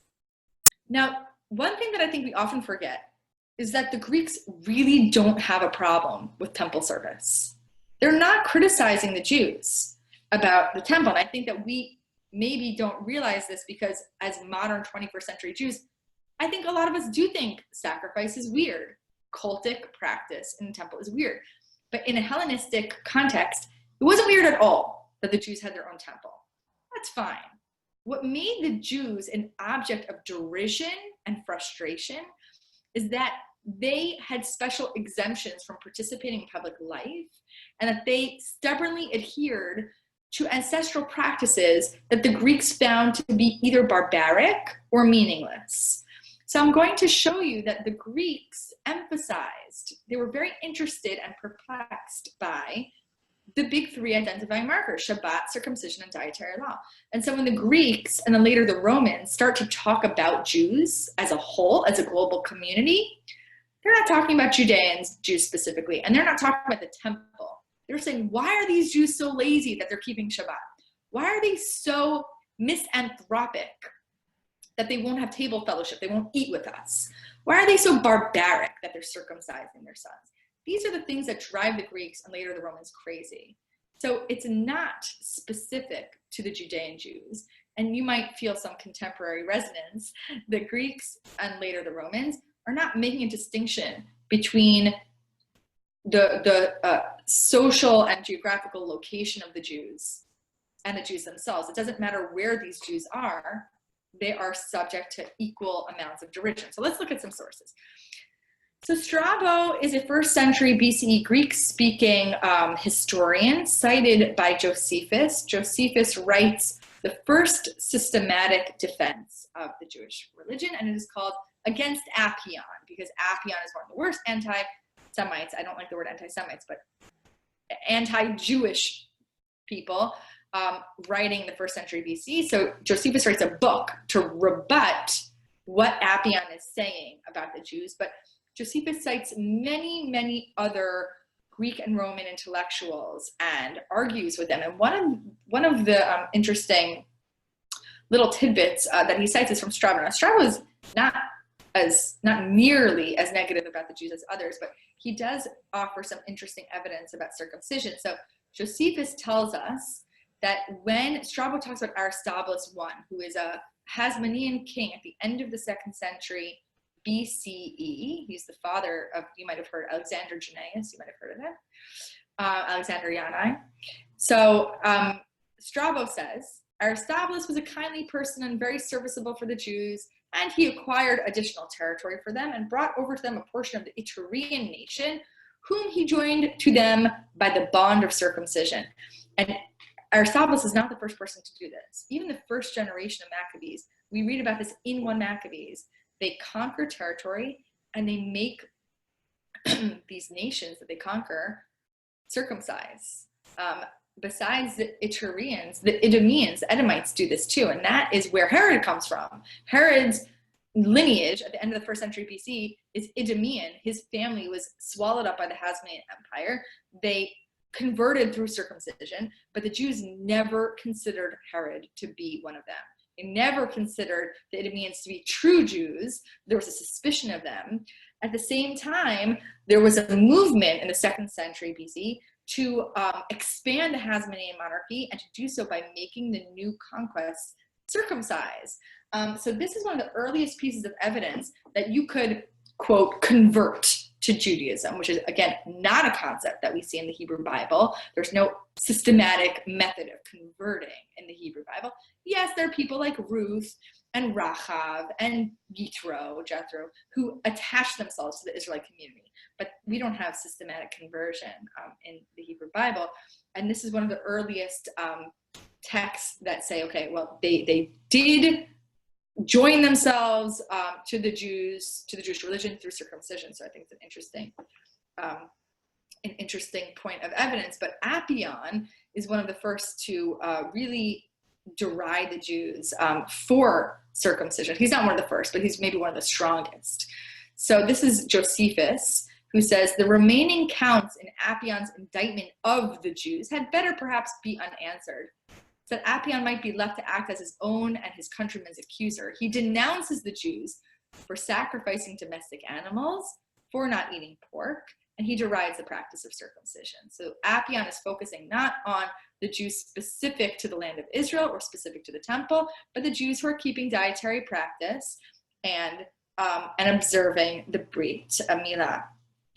Now, one thing that I think we often forget is that the Greeks really don't have a problem with temple service. They're not criticizing the Jews about the temple. And I think that we maybe don't realize this because as modern 21st century Jews, I think a lot of us do think sacrifice is weird. Cultic practice in the temple is weird. But in a Hellenistic context, it wasn't weird at all that the Jews had their own temple. That's fine. What made the Jews an object of derision and frustration is that they had special exemptions from participating in public life, and that they stubbornly adhered to ancestral practices that the Greeks found to be either barbaric or meaningless. So I'm going to show you that the Greeks emphasized, they were very interested and perplexed by the big three identifying markers: Shabbat, circumcision, and dietary law. And so when the Greeks and then later the Romans start to talk about Jews as a whole, as a global community, they're not talking about Judeans, Jews specifically, and they're not talking about the temple. They're saying, why are these Jews so lazy that they're keeping Shabbat? Why are they so misanthropic that they won't have table fellowship, they won't eat with us? Why are they so barbaric that they're circumcising their sons? these are the things that drive the Greeks and later the Romans crazy. So it's not specific to the Judean Jews. And you might feel some contemporary resonance. The Greeks and later the Romans are not making a distinction between the social and geographical location of the Jews and the Jews themselves. It doesn't matter where these Jews are, they are subject to equal amounts of derision. So let's look at some sources. So Strabo is a 1st century BCE Greek-speaking historian cited by Josephus. Josephus writes the first systematic defense of the Jewish religion, and it is called Against Apion, because Apion is one of the worst anti-Semites. I don't like the word anti-Semites, but anti-Jewish people writing the 1st century BC. So Josephus writes a book to rebut what Apion is saying about the Jews, but Josephus cites many, many other Greek and Roman intellectuals and argues with them. And one of the interesting little tidbits that he cites is from Strabo. Now, Strabo is not nearly as negative about the Jews as others, but he does offer some interesting evidence about circumcision. So Josephus tells us that when Strabo talks about Aristobulus I, who is a Hasmonean king at the end of the 2nd century BCE, he's the father of, you might have heard, Alexander Jannaeus, you might have heard of him, Alexandriani. So Strabo says, Aristobulus was a kindly person and very serviceable for the Jews, and he acquired additional territory for them and brought over to them a portion of the Etrurian nation, whom he joined to them by the bond of circumcision. And Aristobulus is not the first person to do this. Even the first generation of Maccabees, we read about this in 1 Maccabees. They conquer territory and they make these nations that they conquer circumcise. Besides the Etrurians, the Idumeans, the Edomites do this too. And that is where Herod comes from. Herod's lineage at the end of the 1st century BC is Idumean. His family was swallowed up by the Hasmonean Empire. They converted through circumcision, but the Jews never considered Herod to be one of them. They never considered the Idumeans to be true Jews. There was a suspicion of them. At the same time, there was a movement in the 2nd century BC to expand the Hasmonean monarchy and to do so by making the new conquests circumcised. So this is one of the earliest pieces of evidence that you could, quote, convert to Judaism, which is, again, not a concept that we see in the Hebrew Bible. There's no systematic method of converting in the Hebrew Bible. Yes, there are people like Ruth and Rachav and Jethro, who attach themselves to the Israelite community, but we don't have systematic conversion in the Hebrew Bible. And this is one of the earliest texts that say, okay, well, they did join themselves to the Jewish religion through circumcision. So I think it's an interesting point of evidence. But Apion is one of the first to really deride the Jews for circumcision. He's not one of the first, but he's maybe one of the strongest. So this is Josephus, who says the remaining counts in Apion's indictment of the Jews had better perhaps be unanswered, so that Apion might be left to act as his own and his countrymen's accuser. He denounces the Jews for sacrificing domestic animals, for not eating pork, and he derides the practice of circumcision. So Apion is focusing not on the Jews specific to the land of Israel or specific to the temple, but the Jews who are keeping dietary practice and observing the Brit Milah.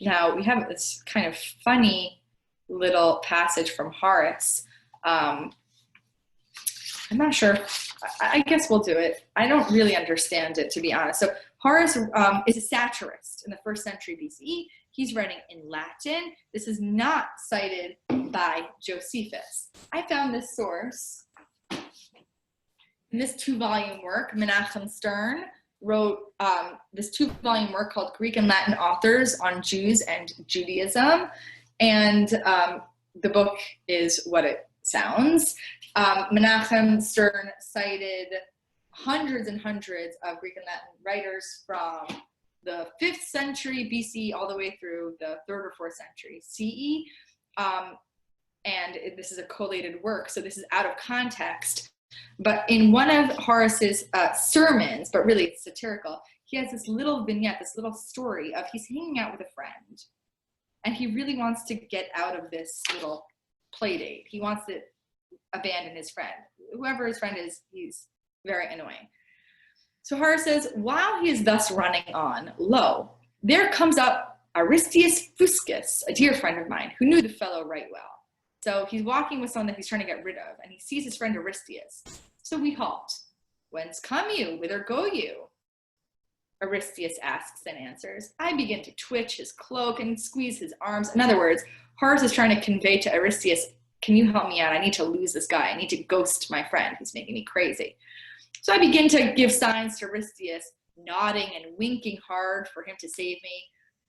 Now, we have this kind of funny little passage from Horace. I'm not sure. I guess we'll do it. I don't really understand it, to be honest. So Horace is a satirist in the 1st century BCE. He's writing in Latin. This is not cited by Josephus. I found this source in this 2-volume work. Menachem Stern wrote this 2-volume work called Greek and Latin Authors on Jews and Judaism. And the book is what it sounds. Menachem Stern cited hundreds and hundreds of Greek and Latin writers from the 5th century BC all the way through the 3rd or 4th century CE. And this is a collated work, so this is out of context. But in one of Horace's sermons, but really it's satirical, he has this little vignette, this little story of he's hanging out with a friend. and he really wants to get out of this little play date. He wants to abandon his friend. Whoever his friend is, he's very annoying. So Horace says, while he is thus running on, lo, there comes up Aristeus Fuscus, a dear friend of mine, who knew the fellow right well. So he's walking with someone that he's trying to get rid of, and he sees his friend Aristeus. So we halt. Whence come you? Whither go you? Aristeus asks and answers. I begin to twitch his cloak and squeeze his arms. In other words, Horace is trying to convey to Aristeus, can you help me out? I need to lose this guy. I need to ghost my friend. He's making me crazy. So I begin to give signs to Aristeus, nodding and winking hard for him to save me.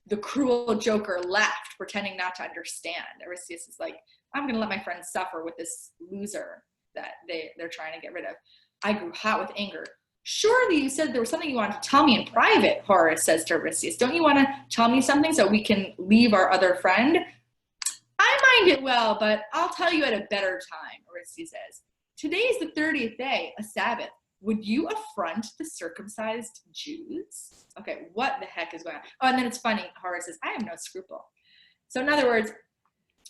The cruel joker laughed, pretending not to understand. Aristeus is like, I'm going to let my friend suffer with this loser that they're trying to get rid of. I grew hot with anger. Surely you said there was something you wanted to tell me in private, Horace says to Aristeus. Don't you want to tell me something so we can leave our other friend? I mind it well, but I'll tell you at a better time, Aristeus says. Today is the 30th day, a Sabbath. Would you affront the circumcised Jews? Okay, what the heck is going on? Oh, and then it's funny. Horace says, I have no scruple. So in other words,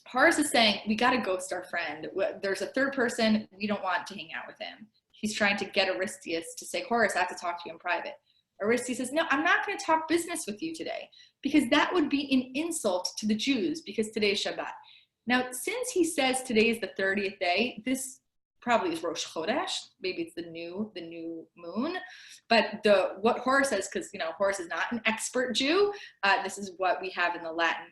Horace is saying, we got to ghost our friend. There's a third person. We don't want to hang out with him. He's trying to get Aristeus to say, Horace, I have to talk to you in private. Aristeus says, no, I'm not going to talk business with you today because that would be an insult to the Jews because today's Shabbat. Now, since he says today is the 30th day, this probably is Rosh Chodesh. Maybe it's the new moon. But what Horace says, because Horace is not an expert Jew, this is what we have in the Latin.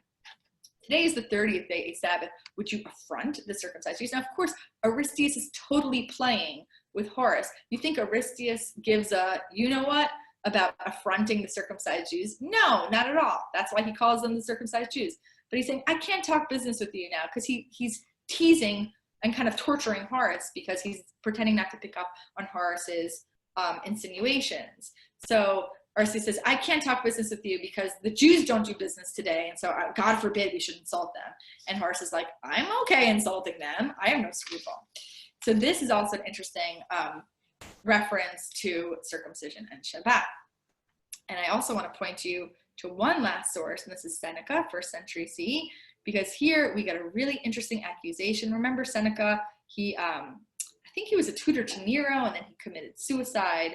Today is the 30th day, a Sabbath. Would you affront the circumcised Jews? Now, of course, Aristeus is totally playing with Horace. You think Aristeus gives a, you know what, about affronting the circumcised Jews? No, not at all. That's why he calls them the circumcised Jews. But he's saying, I can't talk business with you now, because he's teasing and kind of torturing Horace because he's pretending not to pick up on Horace's insinuations. So Aristeus says, I can't talk business with you because the Jews don't do business today, and so God forbid we should insult them. And Horace is like, I'm okay insulting them. I have no scruple. So this is also an interesting reference to circumcision and Shabbat. And I also want to point you to one last source, and this is Seneca, 1st century CE, because here we get a really interesting accusation. Remember Seneca, I think he was a tutor to Nero, and then he committed suicide.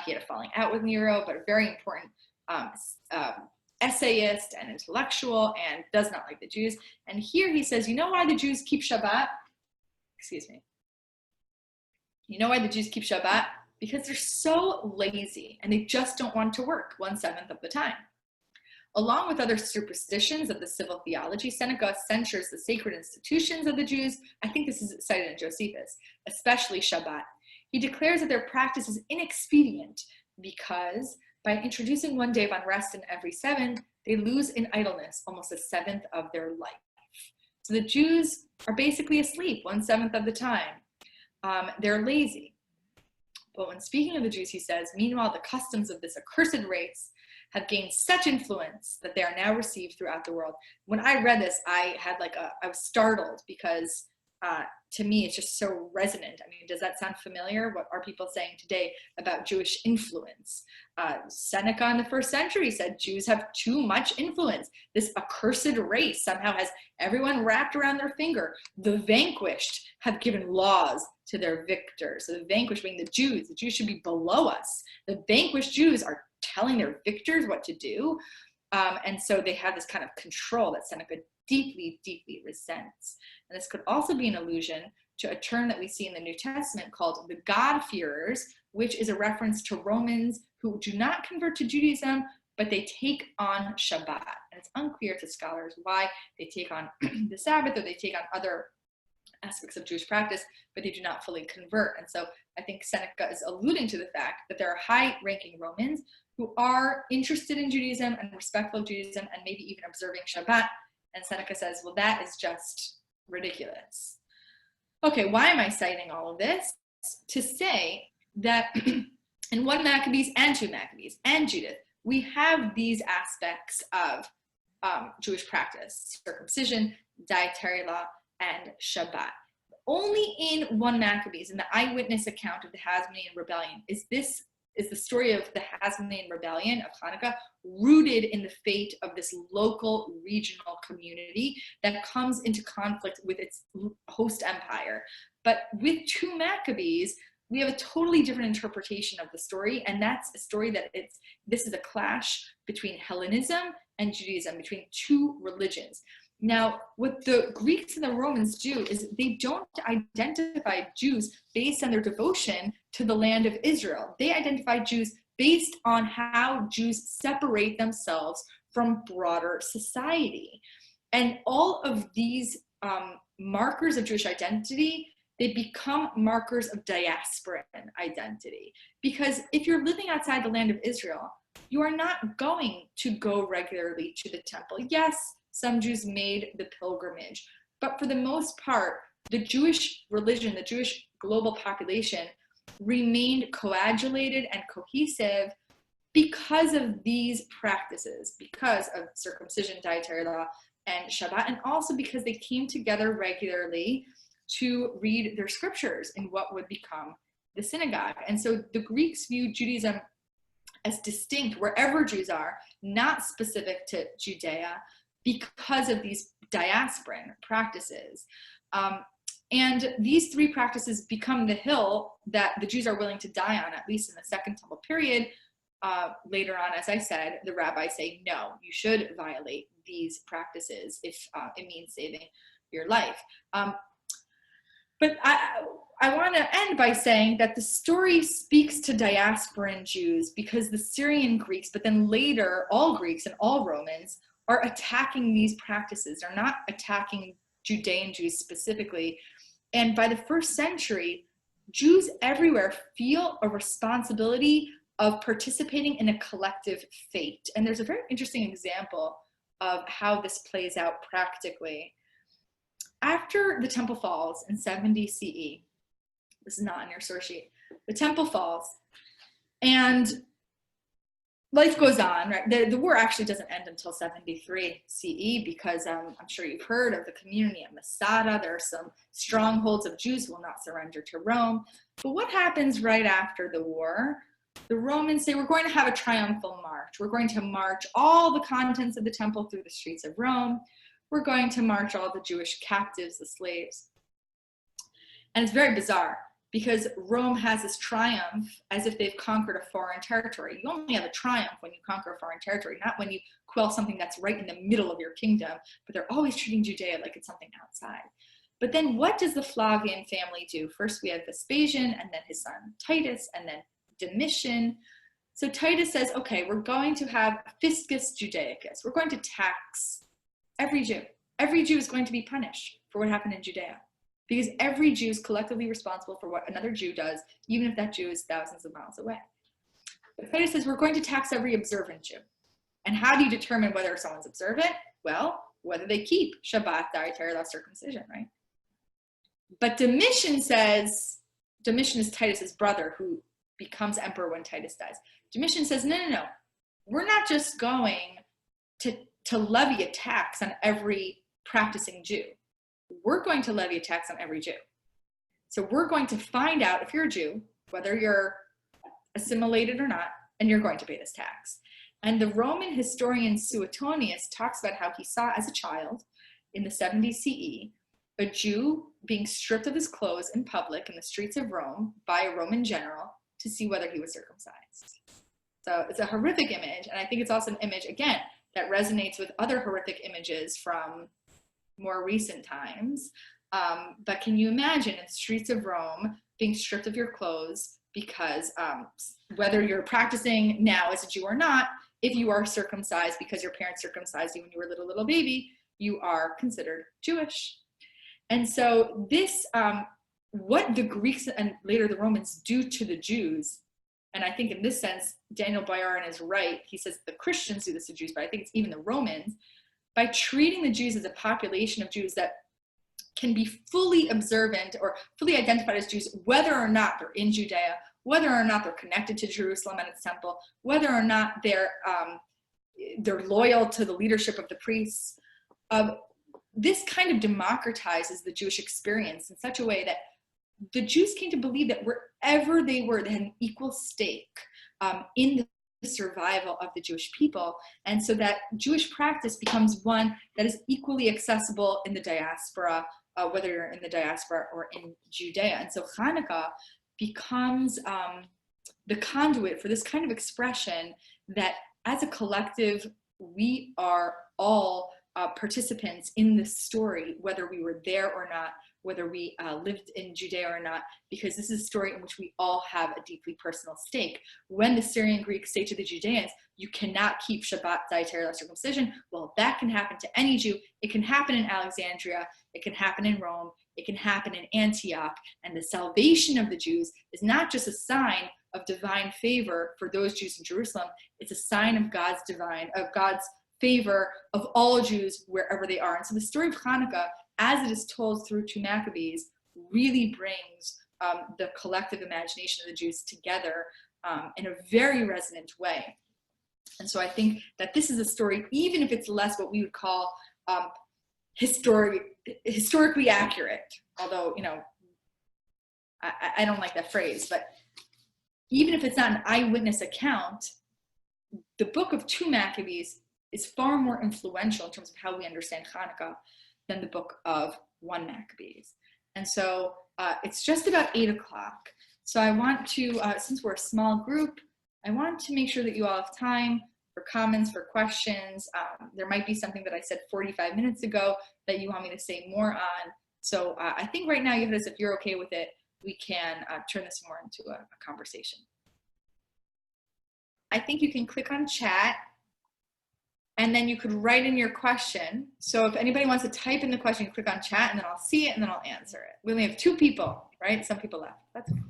He had a falling out with Nero, but a very important essayist and intellectual, and does not like the Jews. And here he says, you know why the Jews keep Shabbat? Excuse me. You know why the Jews keep Shabbat? Because they're so lazy, and they just don't want to work 1/7 of the time. Along with other superstitions of the civil theology, Seneca censures the sacred institutions of the Jews. I think this is cited in Josephus, especially Shabbat. He declares that their practice is inexpedient because by introducing one day of unrest in every 7, they lose in idleness almost 1/7 of their life. So the Jews are basically asleep 1/7 of the time. They're lazy. But when speaking of the Jews, he says, meanwhile, the customs of this accursed race have gained such influence that they are now received throughout the world. When I read this, I was startled because to me, it's just so resonant. I mean, does that sound familiar? What are people saying today about Jewish influence? Seneca in the 1st century said Jews have too much influence. This accursed race somehow has everyone wrapped around their finger. The vanquished have given laws to their victors. So the vanquished being the Jews should be below us. The vanquished Jews are telling their victors what to do. And so they have this kind of control that Seneca deeply, deeply resents. And this could also be an allusion to a term that we see in the New Testament called the God-fearers, which is a reference to Romans who do not convert to Judaism, but they take on Shabbat. And it's unclear to scholars why they take on the Sabbath or they take on other aspects of Jewish practice, but they do not fully convert. And so I think Seneca is alluding to the fact that there are high-ranking Romans who are interested in Judaism and respectful of Judaism and maybe even observing Shabbat. And Seneca says, well, that is just ridiculous. Okay, why am I citing all of this? To say that in 1 Maccabees and 2 Maccabees and Judith, we have these aspects of Jewish practice, circumcision, dietary law, and Shabbat. Only in 1 Maccabees, in the eyewitness account of the Hasmonean rebellion, is this is the story of the Hasmonean rebellion of Hanukkah, rooted in the fate of this local regional community that comes into conflict with its host empire. But with 2 Maccabees, we have a totally different interpretation of the story, and that's a story that this is a clash between Hellenism and Judaism, between 2 religions. Now, what the Greeks and the Romans do is they don't identify Jews based on their devotion to the land of Israel. They identify Jews based on how Jews separate themselves from broader society. And all of these markers of Jewish identity, they become markers of diasporan identity. Because if you're living outside the land of Israel, you are not going to go regularly to the temple. Yes, some Jews made the pilgrimage, but for the most part, the Jewish religion, the Jewish global population remained coagulated and cohesive because of these practices, because of circumcision, dietary law, and Shabbat, and also because they came together regularly to read their scriptures in what would become the synagogue. And so the Greeks viewed Judaism as distinct wherever Jews are, not specific to Judea, because of these diasporan practices. And these 3 practices become the hill that the Jews are willing to die on, at least in the Second Temple period. Later on, as I said, the rabbis say, no, you should violate these practices if it means saving your life. But I want to end by saying that the story speaks to diasporan Jews because the Syrian Greeks, but then later all Greeks and all Romans, are attacking these practices. They're not attacking Judean Jews specifically. And by the 1st century, Jews everywhere feel a responsibility of participating in a collective fate. And there's a very interesting example of how this plays out practically. After the temple falls in 70 CE, this is not on your source sheet, the temple falls and life goes on, right? The war actually doesn't end until 73 CE because I'm sure you've heard of the community of Masada. There are some strongholds of Jews who will not surrender to Rome. But what happens right after the war? The Romans say, we're going to have a triumphal march. We're going to march all the contents of the temple through the streets of Rome. We're going to march all the Jewish captives, the slaves. And it's very bizarre because Rome has this triumph as if they've conquered a foreign territory. You only have a triumph when you conquer a foreign territory, not when you quell something that's right in the middle of your kingdom, but they're always treating Judea like it's something outside. But then what does the Flogging family do? First we have Vespasian, and then his son Titus, and then Domitian. So Titus says, okay, we're going to have fiscus Judaicus. We're going to tax every Jew. Every Jew is going to be punished for what happened in Judea, because every Jew is collectively responsible for what another Jew does, even if that Jew is thousands of miles away. But Titus says, we're going to tax every observant Jew. And how do you determine whether someone's observant? Well, whether they keep Shabbat, dietary law, circumcision, right? But Domitian says, Domitian is Titus's brother who becomes emperor when Titus dies. Domitian says, no. We're not just going to levy a tax on every practicing Jew. We're going to levy a tax on every Jew. So we're going to find out if you're a Jew, whether you're assimilated or not, and you're going to pay this tax. And the Roman historian Suetonius talks about how he saw as a child in the 70 CE, a Jew being stripped of his clothes in public in the streets of Rome by a Roman general to see whether he was circumcised. So it's a horrific image, and I think it's also an image, again, that resonates with other horrific images from more recent times. But can you imagine in the streets of Rome being stripped of your clothes because whether you're practicing now as a Jew or not, if you are circumcised because your parents circumcised you when you were a little baby, you are considered Jewish. And so this, what the Greeks and later the Romans do to the Jews, and I think in this sense, Daniel Boyarin is right. He says the Christians do this to Jews, but I think it's even the Romans, by treating the Jews as a population of Jews that can be fully observant or fully identified as Jews, whether or not they're in Judea, whether or not they're connected to Jerusalem and its temple, whether or not they're loyal to the leadership of the priests. This kind of democratizes the Jewish experience in such a way that the Jews came to believe that wherever they were, they had an equal stake in the survival of the Jewish people. And so that Jewish practice becomes one that is equally accessible in the diaspora, whether you're in the diaspora or in Judea. And so Hanukkah becomes the conduit for this kind of expression that as a collective, we are all participants in this story, whether we were there or not, whether we lived in Judea or not, because this is a story in which we all have a deeply personal stake. When the Syrian Greeks say to the Judeans, you cannot keep Shabbat, dietary circumcision, well, that can happen to any Jew. It can happen in Alexandria, it can happen in Rome, it can happen in Antioch, and the salvation of the Jews is not just a sign of divine favor for those Jews in Jerusalem, it's a sign of God's favor of all Jews wherever they are. And so the story of Hanukkah, as it is told through 2 Maccabees, really brings the collective imagination of the Jews together in a very resonant way. And so I think that this is a story, even if it's less what we would call historically accurate, although, you know, I don't like that phrase, but even if it's not an eyewitness account, the book of 2 Maccabees is far more influential in terms of how we understand Hanukkah than the book of 1 Maccabees. And so it's just about 8 o'clock. So I want to, since we're a small group, I want to make sure that you all have time for comments, for questions. There might be something that I said 45 minutes ago that you want me to say more on. So I think right now, Johannes, if you're okay with it, we can turn this more into a conversation. I think you can click on chat, and then you could write in your question. So if anybody wants to type in the question, you click on chat, and then I'll see it, and then I'll answer it. We only have 2 people, right? Some people left. That's okay.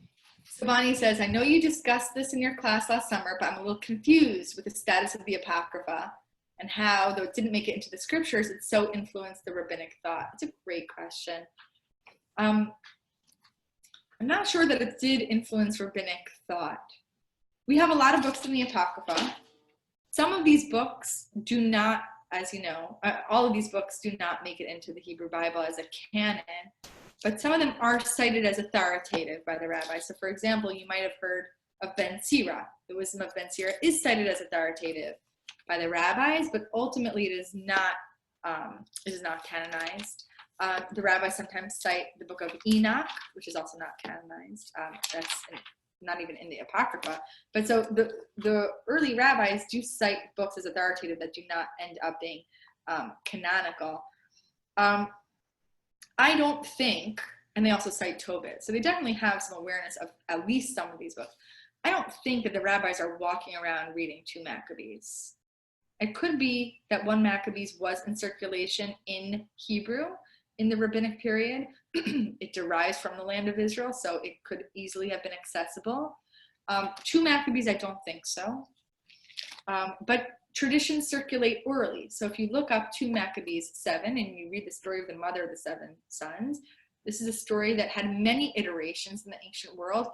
Savani says, I know you discussed this in your class last summer, but I'm a little confused with the status of the Apocrypha and how, though it didn't make it into the scriptures, it so influenced the rabbinic thought. It's a great question. I'm not sure that it did influence rabbinic thought. We have a lot of books in the Apocrypha. Some of these books do not, as you know, all of these books do not make it into the Hebrew Bible as a canon, but some of them are cited as authoritative by the rabbis. So for example, you might have heard of Ben Sira. The wisdom of Ben Sira is cited as authoritative by the rabbis, but ultimately it is not canonized. The rabbis sometimes cite the book of Enoch, which is also not canonized. That's not even in the Apocrypha. But so the early rabbis do cite books as authoritative that do not end up being canonical. I don't think, and they also cite Tobit, so they definitely have some awareness of at least some of these books. I don't think that the rabbis are walking around reading 2 Maccabees. It could be that 1 Maccabees was in circulation in Hebrew in the rabbinic period. It derives from the land of Israel, so it could easily have been accessible. 2 Maccabees, I don't think so. But traditions circulate orally. So if you look up 2 Maccabees 7 and you read the story of the mother of the 7 sons, this is a story that had many iterations in the ancient world.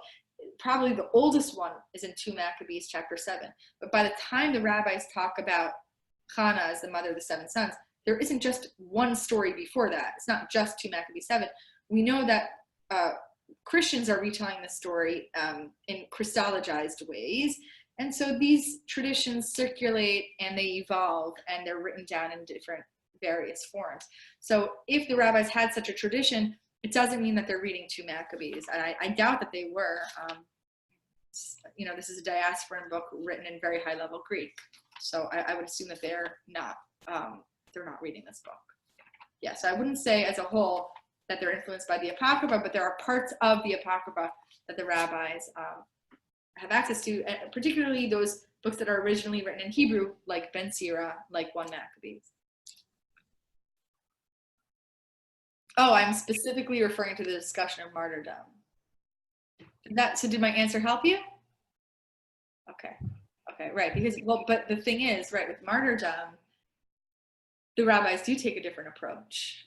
Probably the oldest one is in 2 Maccabees chapter 7. But by the time the rabbis talk about Hannah as the mother of the 7 sons, there isn't just one story before that. It's not just 2 Maccabees 7. We know that Christians are retelling the story in Christologized ways. And so these traditions circulate and they evolve and they're written down in different various forms. So if the rabbis had such a tradition, it doesn't mean that they're reading 2 Maccabees. I doubt that they were. You know, this is a diasporan book written in very high level Greek. So I would assume that they're not reading this book. Yeah, so I wouldn't say as a whole that they're influenced by the Apocrypha, but there are parts of the Apocrypha that the rabbis have access to, particularly those books that are originally written in Hebrew, like Ben Sira, like 1 Maccabees. Oh, I'm specifically referring to the discussion of martyrdom. So did my answer help you? Okay, right, because, well, but the thing is, right, with martyrdom, the rabbis do take a different approach.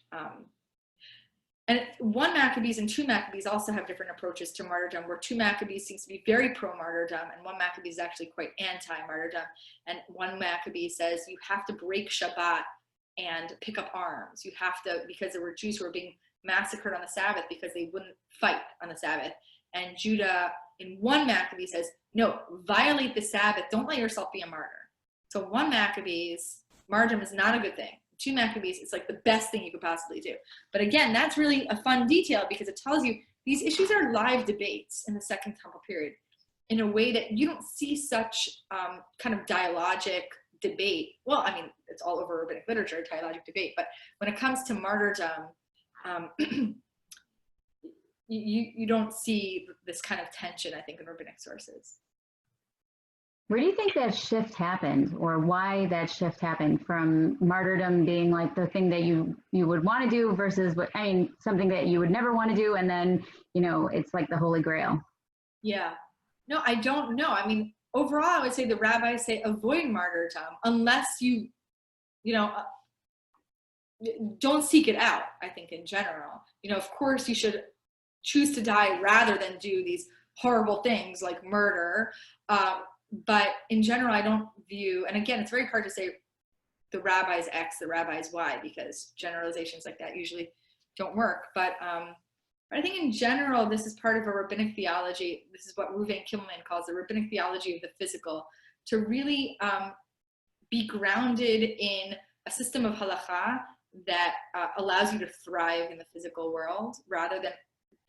And 1 Maccabees and 2 Maccabees also have different approaches to martyrdom, where 2 Maccabees seems to be very pro-martyrdom, and 1 Maccabees is actually quite anti-martyrdom. And 1 Maccabee says you have to break Shabbat and pick up arms. You have to, because there were Jews who were being massacred on the Sabbath because they wouldn't fight on the Sabbath. And Judah in 1 Maccabees says, no, violate the Sabbath. Don't let yourself be a martyr. So 1 Maccabees, martyrdom is not a good thing. 2 Maccabees, it's like the best thing you could possibly do. But again, that's really a fun detail because it tells you these issues are live debates in the Second Temple period in a way that you don't see such kind of dialogic debate. Well, I mean, it's all over rabbinic literature, dialogic debate. But when it comes to martyrdom, you don't see this kind of tension, I think, in rabbinic sources. Where do you think that shift happened, or why that shift happened from martyrdom being like the thing that you would want to do versus something that you would never want to do, and then, it's like the Holy Grail? Yeah. No, I don't know. I mean, overall, I would say the rabbis say avoid martyrdom unless you don't seek it out, I think, in general. Of course, you should choose to die rather than do these horrible things like murder. But in general, I don't view, and again, it's very hard to say the rabbi's X, the rabbi's Y, because generalizations like that usually don't work. But I think in general, this is part of a rabbinic theology. This is what Reuven Kimmelman calls the rabbinic theology of the physical, to really be grounded in a system of halakha that allows you to thrive in the physical world rather than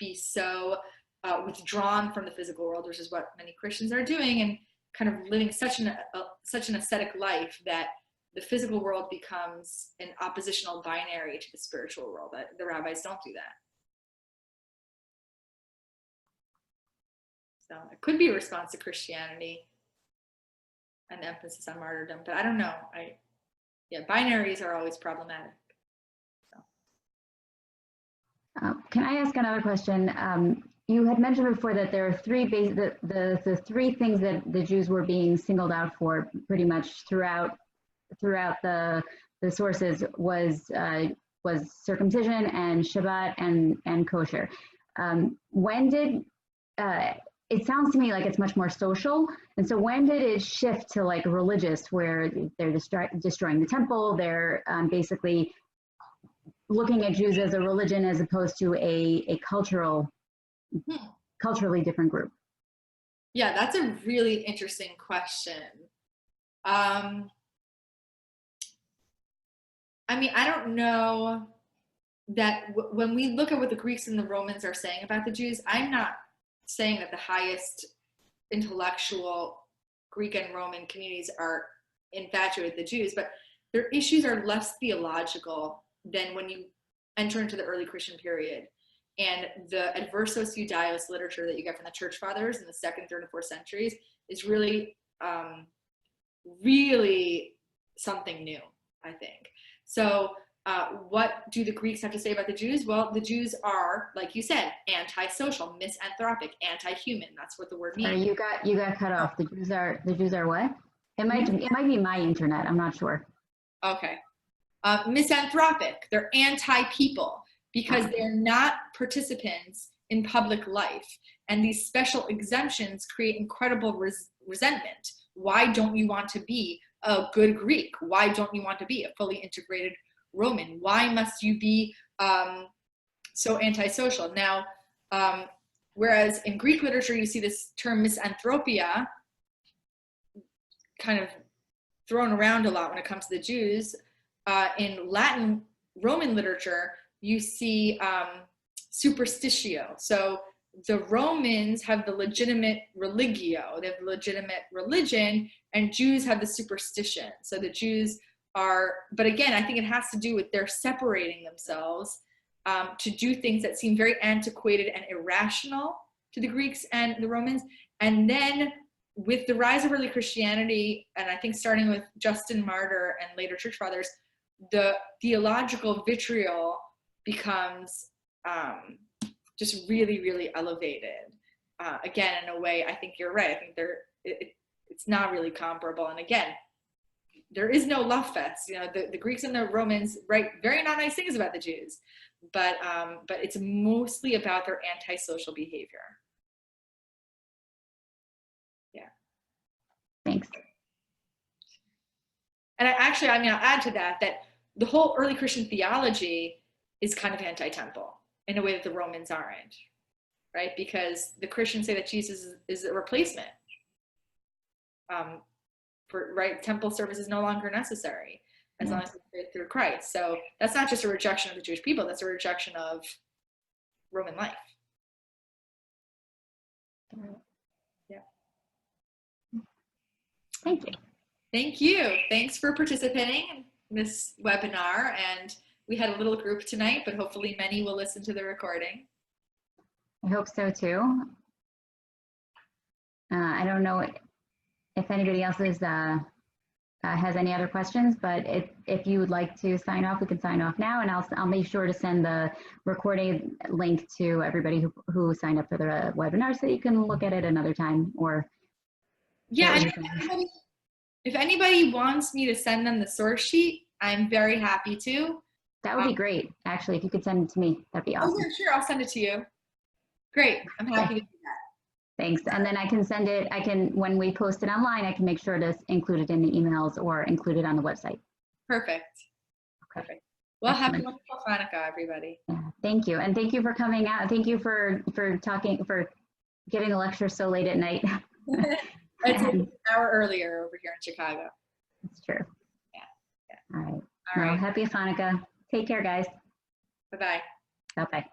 be so withdrawn from the physical world, which is what many Christians are doing, and kind of living such an ascetic life that the physical world becomes an oppositional binary to the spiritual world. The rabbis don't do that. So it could be a response to Christianity and emphasis on martyrdom, but I don't know. Binaries are always problematic. So. Can I ask another question? You had mentioned before that there are three the three things that the Jews were being singled out for pretty much throughout the sources was circumcision and Shabbat and kosher. When did it sounds to me like it's much more social, and so when did it shift to like religious, where they're destroying the temple, they're basically looking at Jews as a religion as opposed to a culturally different group? Yeah, that's a really interesting question. I mean, I don't know that when we look at what the Greeks and the Romans are saying about the Jews, I'm not saying that the highest intellectual Greek and Roman communities are infatuated with the Jews, but their issues are less theological than when you enter into the early Christian period. And the adversos Judaeos literature that you get from the church fathers in the 2nd, 3rd, and 4th centuries is really, really something new, I think. So what do the Greeks have to say about the Jews? Well, the Jews are, like you said, antisocial, misanthropic, anti-human. That's what the word means. You got cut off. The Jews are what? It might be my internet. I'm not sure. Okay. Misanthropic. They're anti-people because they're not participants in public life. And these special exemptions create incredible resentment. Why don't you want to be a good Greek? Why don't you want to be a fully integrated Roman? Why must you be so antisocial? Now, whereas in Greek literature, you see this term misanthropia kind of thrown around a lot when it comes to the Jews. In Latin Roman literature, you see superstitio. So the Romans have the legitimate religio, they have the legitimate religion, and Jews have the superstition. So the Jews are, but again, I think it has to do with their separating themselves to do things that seem very antiquated and irrational to the Greeks and the Romans. And then with the rise of early Christianity, and I think starting with Justin Martyr and later church fathers, the theological vitriol becomes just really, really elevated. Again, in a way, I think you're right. I think it's not really comparable. And again, there is no love fest. You know, the Greeks and the Romans write very not nice things about the Jews, but it's mostly about their antisocial behavior. Yeah. Thanks. And I'll add to that the whole early Christian theology is kind of anti-temple in a way that the Romans aren't. right? Because the Christians say that Jesus is a replacement. Right, temple service is no longer necessary as long as it's through Christ. So that's not just a rejection of the Jewish people, that's a rejection of Roman life. Yeah. Thank you. Thank you. Thanks for participating in this webinar. And we had a little group tonight, but hopefully many will listen to the recording. I hope so too. I don't know if anybody else has any other questions, but if you would like to sign off, we can sign off now, and I'll make sure to send the recording link to everybody who signed up for the webinar, so you can look at it another time. Or yeah, if anybody wants me to send them the source sheet, I'm very happy to. That would be great, actually. If you could send it to me, that'd be awesome. Oh, yeah, sure, I'll send it to you. Great, I'm happy to do that. Thanks. And then I can send it, when we post it online, I can make sure to include it in the emails or include it on the website. Perfect. Okay. Perfect. Well, happy wonderful Hanukkah, everybody. Yeah, thank you. And thank you for coming out. Thank you for giving a lecture so late at night. It's an hour earlier over here in Chicago. That's true. Yeah. All right. All Well, right. happy Hanukkah. Take care, guys. Bye-bye. Bye-bye.